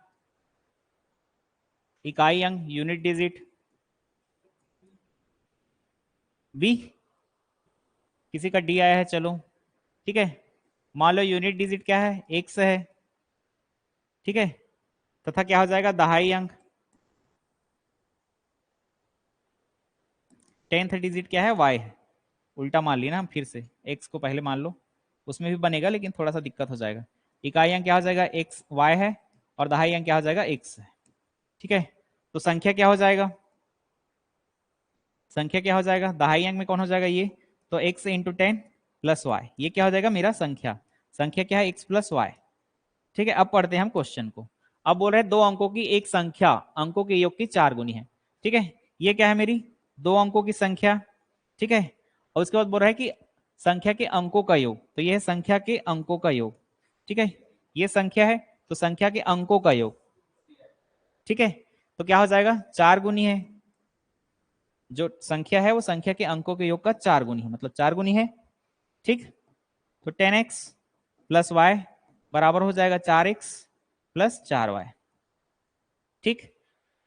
इकाई अंक, यूनिट डिजिट, बी, किसी का डी आया है, चलो ठीक है। मान लो यूनिट डिजिट क्या है, एक्स है। ठीक है, तथा क्या हो जाएगा दहाई अंक, 10th डिजिट क्या है वाई है। उल्टा मान लिया ना फिर से, एक्स को पहले मान लो, उसमें भी बनेगा लेकिन थोड़ा सा दिक्कत हो जाएगा। इकाई अंक क्या हो जाएगा एक्स वाई है, और दहाई अंक क्या हो जाएगा एक्स है। ठीक है, तो संख्या क्या हो जाएगा, संख्या क्या हो जाएगा दहाई अंक में कौन हो जाएगा ये, तो एक्स इंटू 10 प्लस वाई, ये क्या हो जाएगा मेरा संख्या। संख्या क्या है एक्स प्लस वाई। ठीक है, अब पढ़ते हैं हम क्वेश्चन को। अब बोल रहे हैं दो अंकों की एक संख्या अंकों के योग की 4 गुनी है। ठीक है, ये क्या है मेरी दो अंकों की संख्या। ठीक है, और उसके बाद बोल रहा है कि संख्या के अंकों का योग, तो ये है संख्या के अंकों का योग। ठीक है, ये संख्या है तो संख्या के अंकों का योग। ठीक है, तो क्या हो जाएगा 4 गुनी है, जो संख्या है वो संख्या के अंकों के योग का 4 गुनी है, मतलब 4 गुनी है। ठीक, तो 10x प्लस वाई बराबर हो जाएगा 4x प्लस 4y। ठीक,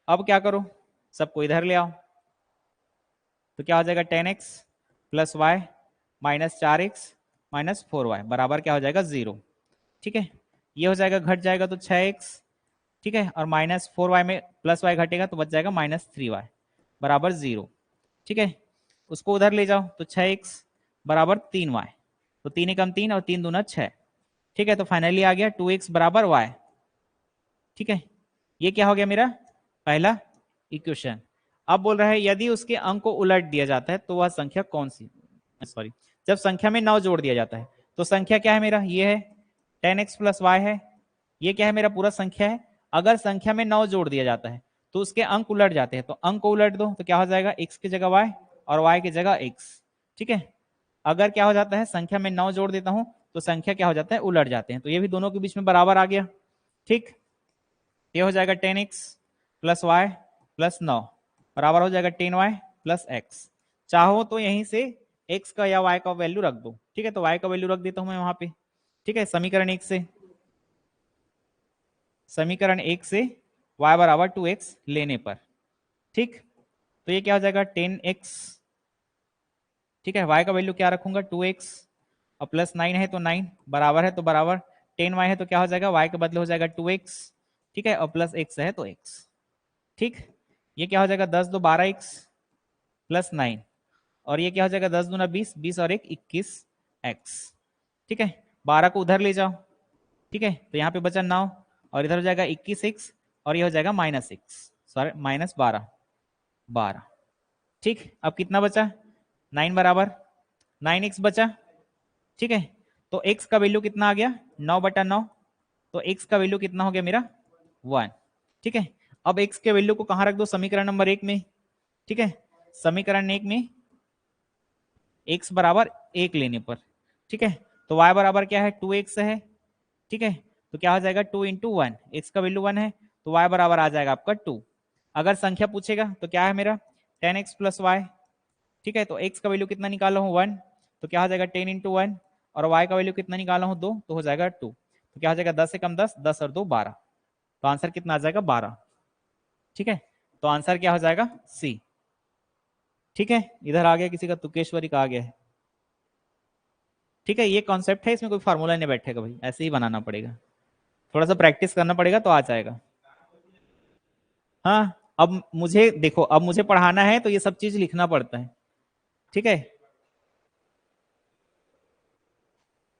अब क्या करो, सबको इधर ले आओ, तो क्या हो जाएगा 10x plus Y minus 4x minus 4y बराबर क्या हो जाएगा 0। ठीक है, ये हो जाएगा घट जाएगा तो 6x। ठीक है, और माइनस 4y में प्लस y घटेगा तो बच जाएगा माइनस 3y बराबर 0। ठीक है, उसको उधर ले जाओ तो 6x बराबर 3y, तो 3 एकम 3 और 3 दूना 6। ठीक है, तो फाइनली आ गया 2x बराबर y। ठीक है, ये क्या हो गया मेरा पहला इक्वेशन। अब बोल रहा है यदि उसके अंक को उलट दिया जाता है तो वह संख्या कौन सी, सॉरी, जब संख्या में 9 जोड़ दिया जाता है तो संख्या क्या है मेरा, ये है 10x प्लस वाई है, ये क्या है मेरा पूरा संख्या है। अगर संख्या में 9 जोड़ दिया जाता है तो उसके अंक उलट जाते हैं, तो अंक को उलट दो तो क्या हो जाएगा x की जगह y और y की जगह x। ठीक है, अगर क्या हो जाता है संख्या में 9 जोड़ देता हूं तो संख्या क्या हो जाता है उलट जाते हैं, तो ये भी दोनों के बीच में बराबर आ गया। ठीक, ये हो जाएगा 10x प्लस वाई प्लस 9 बराबर हो जाएगा 10y प्लस एक्स। चाहो तो यहीं से x का या y का वैल्यू रख दो। ठीक है, तो y का वैल्यू रख देता हूं मैं वहां पे। ठीक है, समीकरण 1 से, समीकरण 1 से y बराबर 2x लेने पर। ठीक, तो ये क्या हो जाएगा 10x ठीक है, y का वैल्यू क्या रखूंगा 2x और प्लस 9 है तो 9 बराबर है तो बराबर 10y है तो क्या हो जाएगा y के बदले हो जाएगा 2x, ठीक है, और प्लस x है तो x, ठीक। ये क्या हो जाएगा 10 दो 12x प्लस 9, और ये क्या हो जाएगा 10 दूना 20, 20 और 1 21x, ठीक है। 12 को उधर ले जाओ, ठीक है, तो यहाँ पे बचा 9 और इधर हो जाएगा 21x और ये हो जाएगा -6, सॉरी -12, 12, ठीक। अब कितना बचा 9 बराबर 9x बचा, ठीक है। तो x का वैल्यू कितना आ गया 9/9, तो x का वैल्यू कितना हो गया मेरा 1, ठीक है। अब x के वैल्यू को कहाँ रख दो समीकरण नंबर 1 में, ठीक है, समीकरण 1 में x बराबर 1 लेने पर, ठीक है, तो y बराबर क्या है 2x है, ठीक है, तो क्या हो जाएगा 2 इंटू 1, एक्स का वैल्यू 1 है तो y बराबर आ जाएगा आपका 2। अगर संख्या पूछेगा तो क्या है मेरा 10x प्लस वाई, ठीक है, तो x का वैल्यू कितना निकाला हूँ 1, तो क्या हो जाएगा 10 इंटू 1, और y का वैल्यू कितना निकाला हूँ 2, तो हो जाएगा 2, तो क्या हो जाएगा 10 से कम 10, 10 और 2 12, तो आंसर कितना आ जाएगा 12, ठीक है। तो आंसर क्या हो जाएगा सी, ठीक है। इधर आ गया किसी का तुकेश्वरी का आ गया है, ठीक है। ये कॉन्सेप्ट है, इसमें कोई फार्मूला नहीं बैठेगा भाई, ऐसे ही बनाना पड़ेगा, थोड़ा सा प्रैक्टिस करना पड़ेगा तो आ जाएगा। हाँ, अब मुझे देखो, अब मुझे पढ़ाना है तो ये सब चीज लिखना पड़ता है, ठीक है।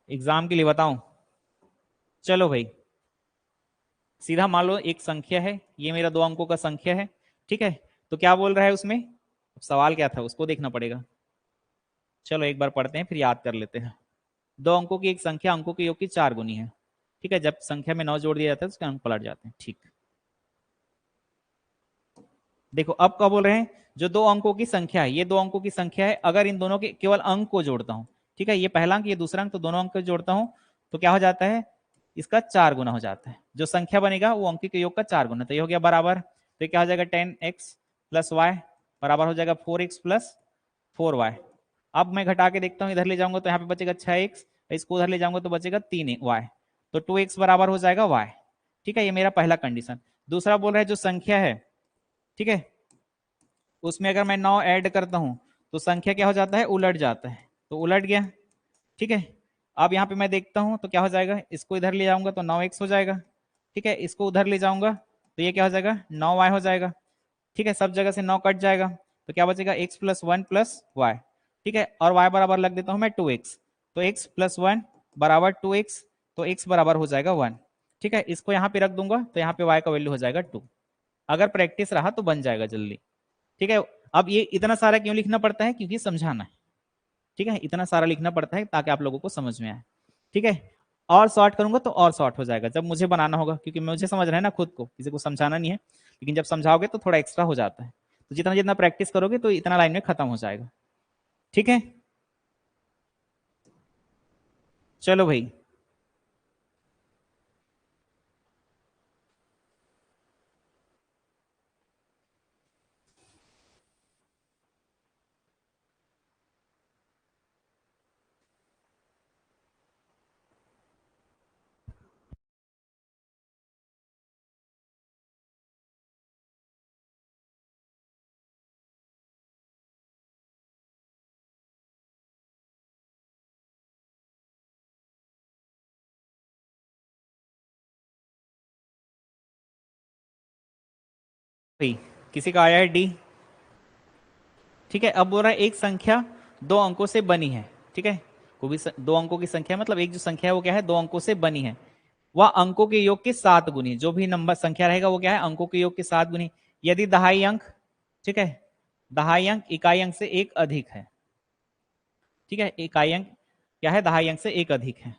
एग्जाम के लिए बताऊं, चलो भाई, सीधा मान लो एक संख्या है, ये मेरा 2 अंकों का संख्या है, ठीक है। तो क्या बोल रहा है उसमें, सवाल क्या था उसको देखना पड़ेगा, चलो एक बार पढ़ते हैं फिर याद कर लेते हैं। 2 अंकों की एक संख्या अंकों के योग की 4 गुनी है, ठीक है, जब संख्या में 9 जोड़ दिया जाता है तो उसके अंक पलट जाते हैं, ठीक। देखो अब क्या बोल रहे हैं, जो 2 अंकों की संख्या है, ये 2 अंकों की संख्या है, अगर इन दोनों के केवल अंक को जोड़ता हूं, ठीक है, ये पहला अंक ये दूसरा अंक, तो दोनों अंक को जोड़ता हूं तो क्या हो जाता है, इसका 4 गुना हो जाता है, जो संख्या बनेगा वो अंक के योग का 4 गुना, तो ये हो गया बराबर, तो क्या हो जाएगा 10x प्लस वाई बराबर हो जाएगा 4x प्लस 4y। अब मैं घटा के देखता हूँ, इधर ले जाऊंगा तो यहाँ पे बचेगा 6x, इसको उधर ले जाऊंगा तो बचेगा 3y, तो 2x बराबर हो जाएगा y, ठीक है। ये मेरा पहला कंडीशन। दूसरा बोल रहा है जो संख्या है, ठीक है, उसमें अगर मैं 9 ऐड करता हूं तो संख्या क्या हो जाता है उलट जाता है, तो उलट गया, ठीक है। अब यहाँ पे मैं देखता हूं तो क्या हो जाएगा, इसको इधर ले जाऊंगा तो 9x हो जाएगा, ठीक है, इसको उधर ले जाऊंगा तो ये क्या हो जाएगा 9y हो जाएगा, ठीक है, सब जगह से 9 कट जाएगा तो क्या बचेगा x प्लस 1 प्लस वाई, ठीक है, और y बराबर लग देता हूं मैं 2x, तो x प्लस 1 बराबर 2x, तो x बराबर हो जाएगा 1, ठीक है। इसको यहाँ पे रख दूंगा तो यहाँ पे y का वैल्यू हो जाएगा 2, अगर प्रैक्टिस रहा तो बन जाएगा जल्दी, ठीक है। अब ये इतना सारा क्यों लिखना पड़ता है, क्योंकि समझाना है, ठीक है, इतना सारा लिखना पड़ता है ताकि आप लोगों को समझ में आए, ठीक है। और शॉर्ट करूंगा तो और शॉर्ट हो जाएगा जब मुझे बनाना होगा, क्योंकि मुझे समझ रहा है ना खुद को, किसी को समझाना नहीं है, लेकिन जब समझाओगे तो थोड़ा एक्स्ट्रा हो जाता है, तो जितना जितना प्रैक्टिस करोगे तो इतना लाइन में खत्म हो जाएगा, ठीक है। चलो भाई, भाई किसी का आया है डी, ठीक है। अब बोल रहा है एक संख्या 2 अंकों से बनी है, ठीक है, कोई भी 2 अंकों की संख्या मतलब एक जो संख्या है वो क्या है 2 अंकों से बनी है, वह अंकों के योग के 7 गुनी, जो भी नंबर संख्या रहेगा वो क्या है अंकों के योग के 7 गुनी, यदि दहाई अंक, ठीक है, दहाई अंक इकाई अंक से एक अधिक है, ठीक है, इकाई अंक क्या है दहाई अंक से एक अधिक है,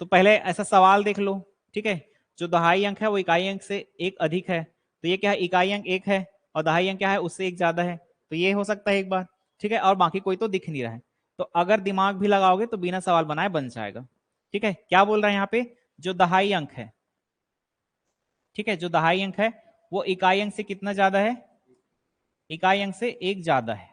तो पहले ऐसा सवाल देख लो, ठीक है, जो दहाई अंक है वो इकाई अंक से एक अधिक है, तो ये क्या है इकाई अंक एक है और दहाई अंक क्या है उससे एक ज्यादा है, तो ये हो सकता है एक बार, ठीक है, और बाकी कोई तो दिख नहीं रहा है, तो अगर दिमाग भी लगाओगे तो बिना सवाल बनाए बन जाएगा, ठीक है। क्या बोल रहा है यहाँ पे, जो दहाई अंक है, ठीक है, जो दहाई अंक है वो इकाई अंक से कितना ज्यादा है, इकाई अंक से एक ज्यादा है,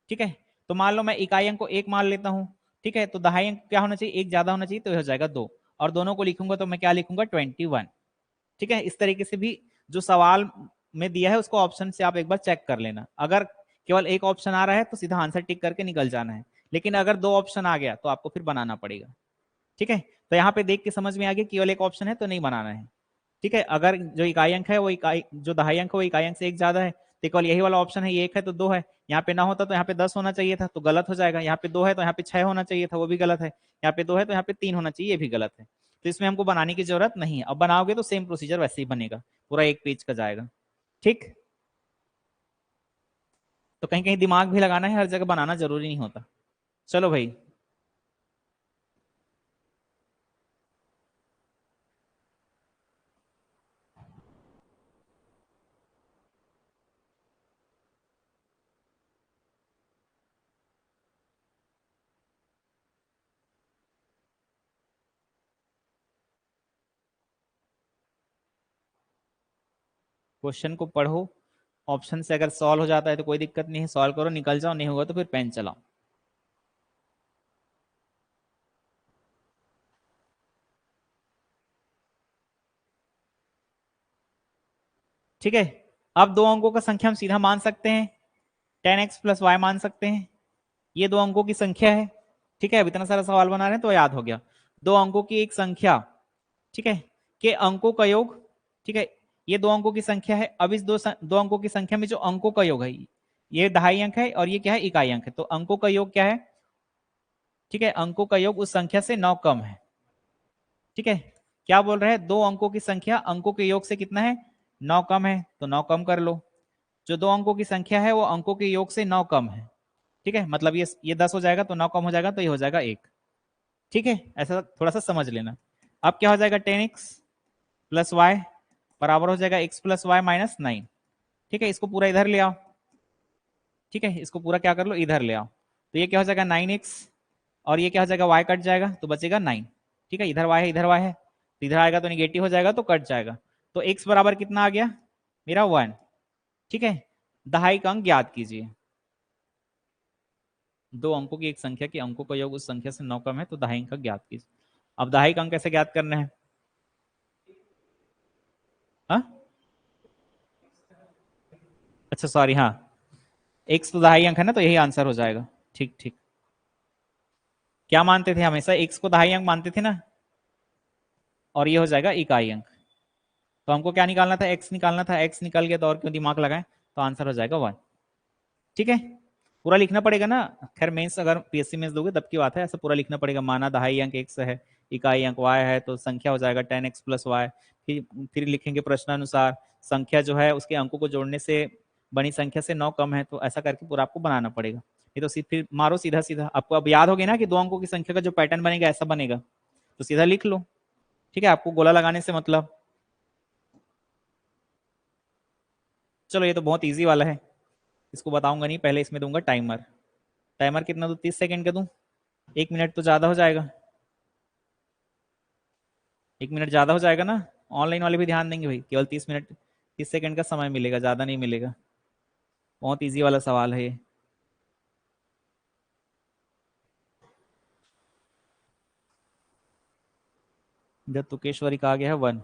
ठीक है। तो मान लो मैं इकाई अंक को एक मान लेता हूं, ठीक है, तो दहाई अंक क्या होना चाहिए एक ज्यादा होना चाहिए, तो ये हो जाएगा 2, और दोनों को लिखूंगा तो मैं क्या लिखूंगा 21, ठीक है। इस तरीके से भी जो सवाल में दिया है उसको ऑप्शन से आप एक बार चेक कर लेना, अगर केवल एक ऑप्शन आ रहा है तो सीधा आंसर टिक करके निकल जाना है, लेकिन अगर दो ऑप्शन आ गया तो आपको फिर बनाना पड़ेगा। ठीक है, तो यहाँ पे देख के समझ में आ गया केवल एक ऑप्शन है तो नहीं बनाना है। ठीक है, अगर जो इकाई अंक है वो इकाई जो दहाई अंक है वो इकाई अंक से एक ज्यादा है तो केवल यही वाला ऑप्शन है, ये एक है तो दो है। यहाँ पे ना होता तो यहाँ पे 10 होना चाहिए था, तो गलत हो जाएगा। यहाँ पे दो है तो यहाँ पे 6 होना चाहिए था, वो भी गलत है। यहाँ पे दो है तो यहाँ पे 3 होना चाहिए, ये भी गलत है। तो इसमें हमको बनाने की जरूरत नहीं है। अब बनाओगे तो सेम प्रोसीजर वैसे ही बनेगा, पूरा एक पेज का जाएगा। ठीक, तो कहीं कहीं दिमाग भी लगाना है, हर जगह बनाना जरूरी नहीं होता। चलो भाई, क्वेश्चन को पढ़ो, ऑप्शन से अगर सॉल्व हो जाता है तो कोई दिक्कत नहीं है, सॉल्व करो, निकल जाओ, नहीं होगा तो फिर पेन चलाओ। ठीक है, अब दो अंकों का संख्या हम सीधा मान सकते हैं, 10x प्लस वाई मान सकते हैं। ये दो अंकों की संख्या है। ठीक है, अब इतना सारा सवाल बना रहे हैं तो याद हो गया। दो अंकों की एक संख्या, ठीक है, के अंकों का योग। ठीक है, ये दो अंकों की संख्या है। अब इस दो अंकों की संख्या में जो अंकों का योग है, ये दहाई अंक है और ये क्या है, इकाई अंक है। तो अंकों का योग क्या है, ठीक है, अंकों का योग उस संख्या से 9 कम है। ठीक है, क्या बोल रहे हैं, दो अंकों की संख्या अंकों के योग से कितना है, 9 कम है, तो 9 कम कर लो। जो दो अंकों की संख्या है वो अंकों के योग से 9 कम है। ठीक है, मतलब ये 10 हो जाएगा तो 9 कम हो जाएगा तो ये हो जाएगा 1। ठीक है, ऐसा थोड़ा सा समझ लेना। अब क्या हो जाएगा, 10x प्लस वाई बराबर हो जाएगा x प्लस वाई माइनस 9। ठीक है, इसको पूरा इधर ले आओ। ठीक है, इसको पूरा क्या कर लो, इधर ले आओ। तो ये क्या हो जाएगा 9x, और ये क्या हो जाएगा, y कट जाएगा तो बचेगा 9। ठीक है, इधर y है इधर y है, तो इधर आएगा तो निगेटिव हो जाएगा तो कट जाएगा। तो x बराबर कितना आ गया मेरा 1। ठीक है, दहाई का अंक ज्ञात कीजिए। दो अंकों की एक संख्या के अंकों का योग उस संख्या से 9 कम है तो दहाई का ज्ञात कीजिए। अब दहाई का अंक कैसे ज्ञात करना है, हा? अच्छा सॉरी, हाँ, एक्स तो दहाई अंक है ना, तो यही आंसर हो जाएगा। ठीक ठीक, क्या मानते थे, हमेशा एक्स को दहाई अंक मानते थे ना, और ये हो जाएगा इकाई अंक। तो हमको क्या निकालना था, एक्स निकालना था। एक्स निकल गया तो और क्यों दिमाग लगाएं, तो आंसर हो जाएगा 1। ठीक है, पूरा लिखना पड़ेगा ना। खैर मेंस, अगर पीएससी मेंस दोगे तब की बात है, ऐसा पूरा लिखना पड़ेगा। माना दहाई अंक एक्स है, इकाई अंक वाई है, तो संख्या हो जाएगा 10x प्लस वाई। फिर लिखेंगे प्रश्नानुसार संख्या जो है उसके अंकों को जोड़ने से बनी संख्या से 9 कम है, तो ऐसा करके पूरा आपको बनाना पड़ेगा। ये तो फिर मारो सीधा सीधा, आपको अब याद हो गया ना कि दो अंकों की संख्या का जो पैटर्न बनेगा ऐसा बनेगा, तो सीधा लिख लो। ठीक है, आपको गोला लगाने से मतलब। चलो ये तो बहुत ईजी वाला है, इसको बताऊंगा नहीं, पहले इसमें दूंगा टाइमर। टाइमर कितना दूं, 30 सेकंड का दूं, 1 मिनट तो ज्यादा हो जाएगा। 1 मिनट ज्यादा हो जाएगा ना, ऑनलाइन वाले भी ध्यान देंगे भाई, केवल 30 मिनट 30 सेकंड का समय मिलेगा, ज्यादा नहीं मिलेगा। बहुत इजी वाला सवाल है ये। जब तुकेश्वरी कहा गया है 1,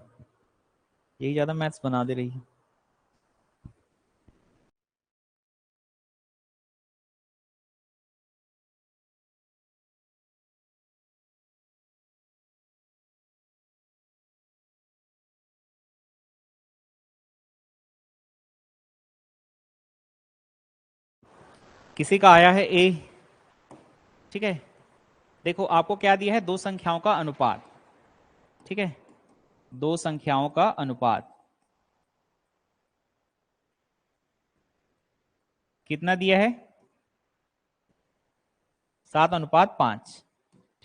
यही ज्यादा मैथ्स बना दे रही है। किसी का आया है ए। ठीक है, देखो आपको क्या दिया है, दो संख्याओं का अनुपात। ठीक है, दो संख्याओं का अनुपात कितना दिया है, 7:5।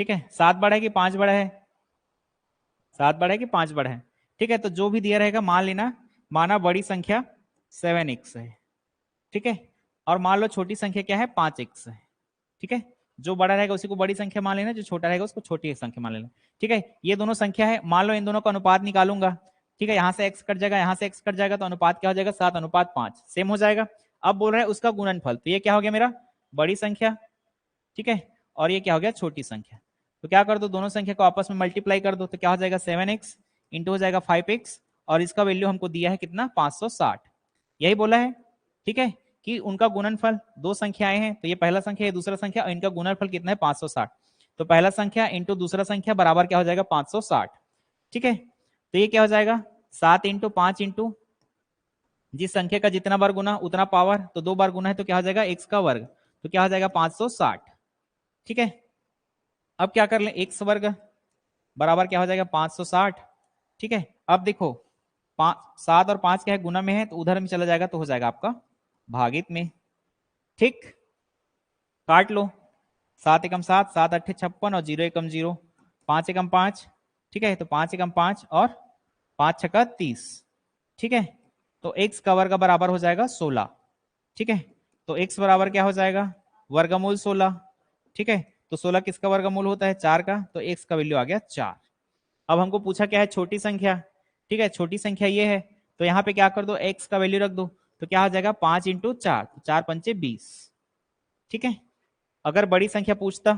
ठीक है, 7 बड़ा है कि 5 बड़ा है, 7 बड़ा है कि 5 बड़ा है। ठीक है, तो जो भी दिया रहेगा मान लेना, माना बड़ी संख्या 7x है। ठीक है, और मान लो छोटी संख्या क्या है, 5x है। ठीक है, जो बड़ा रहेगा उसी को बड़ी संख्या मान लेना, जो छोटा रहेगा उसको छोटी संख्या मान लेना। ठीक है, ये दोनों संख्या है, मान लो इन दोनों का अनुपात निकालूंगा। ठीक है, यहाँ से x कट जाएगा, यहाँ से x कट जाएगा, तो अनुपात क्या हो जाएगा, 7:5 सेम हो जाएगा। अब बोल रहे हैं उसका गुणनफल, तो ये क्या हो गया मेरा, बड़ी संख्या। ठीक है, और ये क्या हो गया, छोटी संख्या। तो क्या कर दो, दोनों संख्या को आपस में मल्टीप्लाई कर दो, तो क्या हो जाएगा 7x इंटू हो जाएगा 5x, और इसका वैल्यू हमको दिया है कितना, 560, यही बोला है। ठीक है, कि उनका गुणनफल, दो संख्याएं हैं तो ये पहला संख्या, ये दूसरा संख्या, और इनका गुणनफल कितना है 560। तो पहला संख्या इंटू दूसरा संख्या बराबर क्या हो जाएगा 560। ठीक है, तो ये क्या हो जाएगा 7 इंटू 5 इंटू जिस संख्या का जितना बार गुना उतना पावर, तो 2 बार गुना है तो क्या हो जाएगा x का वर्ग, तो क्या हो जाएगा 560। ठीक है, अब क्या कर लें, x वर्ग बराबर क्या हो जाएगा 560। ठीक है, अब देखो 7 और 5 क्या है गुना में है, तो उधर में चला जाएगा तो हो जाएगा आपका भागित में। ठीक, काट लो, 7 एकम 7, 7 अट्ठे 56 और 0 एकम 0, 5 एकम 5। ठीक है, तो 5 एकम 5 और 5 छक्का 30। ठीक है, तो x का वर्ग बराबर हो जाएगा 16। ठीक है, तो x बराबर क्या हो जाएगा वर्गमूल 16। ठीक है, तो 16 किसका वर्गमूल होता है 4 का, तो x का वैल्यू आ गया 4। अब हमको पूछा क्या है छोटी संख्या। ठीक है, छोटी संख्या ये है, तो यहाँ पे क्या कर दो x का वैल्यू रख दो, तो क्या हो जाएगा 5 इंटू 4, तो 4 पंचे 20। ठीक है, अगर बड़ी संख्या पूछता,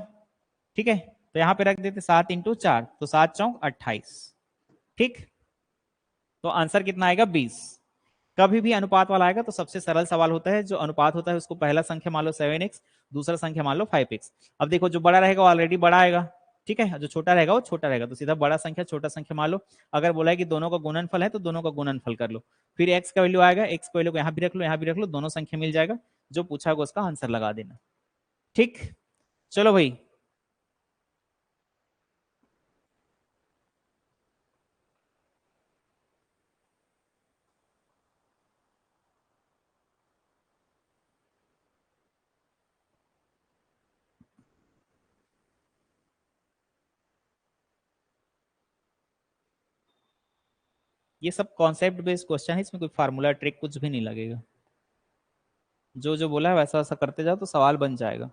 ठीक है, तो यहाँ पे रख देते 7 इंटू 4, तो 7 चौक 28। ठीक, तो आंसर कितना आएगा 20। कभी भी अनुपात वाला आएगा तो सबसे सरल सवाल होता है, जो अनुपात होता है उसको पहला संख्या मान लो 7x, दूसरा संख्या मान लो 5x। अब देखो जो बड़ा रहेगा वो ऑलरेडी बड़ा आएगा। ठीक है, जो छोटा रहेगा वो छोटा रहेगा, तो सीधा बड़ा संख्या छोटा संख्या मान लो। अगर बोला है कि दोनों का गुणनफल है तो दोनों का गुणनफल कर लो, फिर x का वैल्यू आएगा, x का वैल्यू को यहाँ भी रख लो, यहाँ भी रख लो, दोनों संख्या मिल जाएगा, जो पूछा होगा उसका आंसर लगा देना। ठीक, चलो भाई, ये सब कॉन्सेप्ट बेस्ड क्वेश्चन है, इसमें कोई फार्मूला ट्रिक कुछ भी नहीं लगेगा, जो जो बोला है वैसा वैसा करते जाओ तो सवाल बन जाएगा।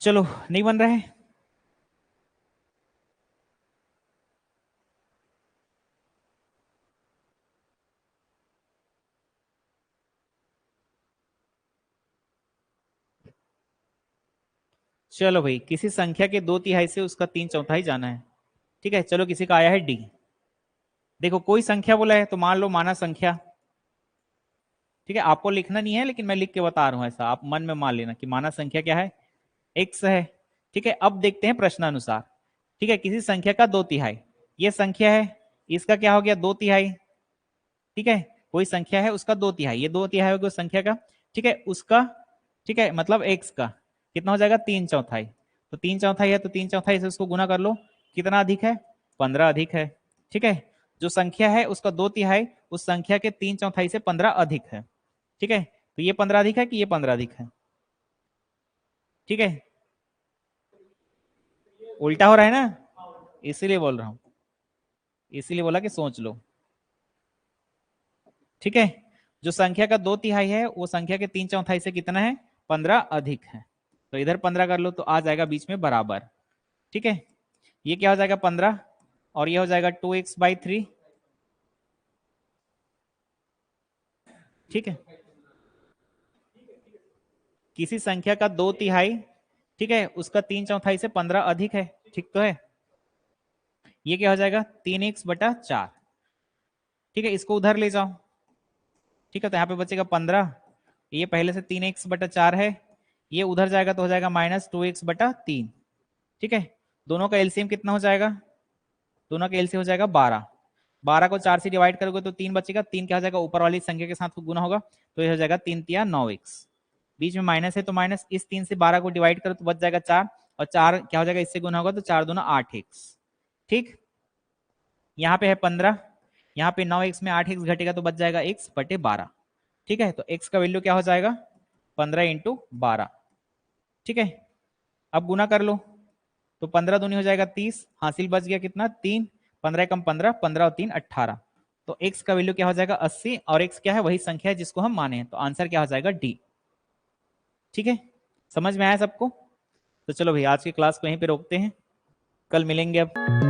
चलो, नहीं बन रहे, चलो भाई, किसी संख्या के 2/3 से उसका 3/4 जाना है। ठीक है, चलो किसी का आया है डी। देखो कोई संख्या बोला है तो मान लो माना संख्या। ठीक है, आपको लिखना नहीं है लेकिन मैं लिख के बता रहा हूं, ऐसा आप मन में मान लेना कि माना संख्या क्या है x है। ठीक है, अब देखते हैं प्रश्नानुसार। ठीक है, किसी संख्या का 2/3, ये संख्या है, इसका क्या हो गया 2/3। ठीक है, कोई संख्या है उसका 2/3, ये 2/3 हो गया उस संख्या का। ठीक है, उसका, ठीक है, मतलब x का कितना हो जाएगा 3/4। तो 3/4 है तो 3/4 से उसको गुना कर लो, कितना अधिक है 15 अधिक है। ठीक है, जो संख्या है उसका 2/3 उस संख्या के 3/4 से 15 अधिक है। ठीक है, तो ये 15 अधिक है कि ये 15 अधिक है। ठीक है, उल्टा हो रहा है ना, इसीलिए बोल रहा हूं, इसीलिए बोला कि सोच लो। ठीक है, जो संख्या का 2/3 है वो संख्या के 3/4 से कितना है 15 अधिक है, तो इधर 15 कर लो तो आ जाएगा बीच में बराबर। ठीक है, ये क्या हो जाएगा 15 और ये हो जाएगा 2x/3। ठीक है, किसी संख्या का 2/3, ठीक है, उसका 3/4 से 15 अधिक है। ठीक तो है, ये क्या हो जाएगा 3x/4। ठीक है, इसको उधर ले जाओ। ठीक है, तो यहाँ पे बचेगा 15, ये पहले से 3x/4 है, ये उधर जाएगा तो हो जाएगा -2x/3। ठीक है, दोनों का एलसीएम कितना हो जाएगा, दोनों का एलसीएम हो जाएगा 12। 12 को 4 से डिवाइड करोगे तो 3 बचेगा, 3 क्या हो जाएगा ऊपर वाली संख्या के साथ गुना होगा, तो ये हो जाएगा 3 × 9x। बीच में माइनस है तो माइनस, इस 3 से 12 को डिवाइड करो तो बच जाएगा 4, और 4 क्या हो जाएगा इससे गुना होगा तो 4 दूना 8x। ठीक, यहाँ पे है 15, यहाँ पे 9x में 8x घटेगा तो बच जाएगा x/12। ठीक है, तो x का वैल्यू क्या हो जाएगा 15 × 12। ठीक है, अब गुना कर लो तो 15 दूनी हो जाएगा 30, हासिल बच गया कितना 3, 15 कम 15, 15 और 3 18। तो x का वैल्यू क्या हो जाएगा 80, और x क्या है वही संख्या है जिसको हम माने हैं, तो आंसर क्या हो जाएगा डी। ठीक है, समझ में आया सबको। तो चलो भाई आज की क्लास को यहीं पे रोकते हैं, कल मिलेंगे अब।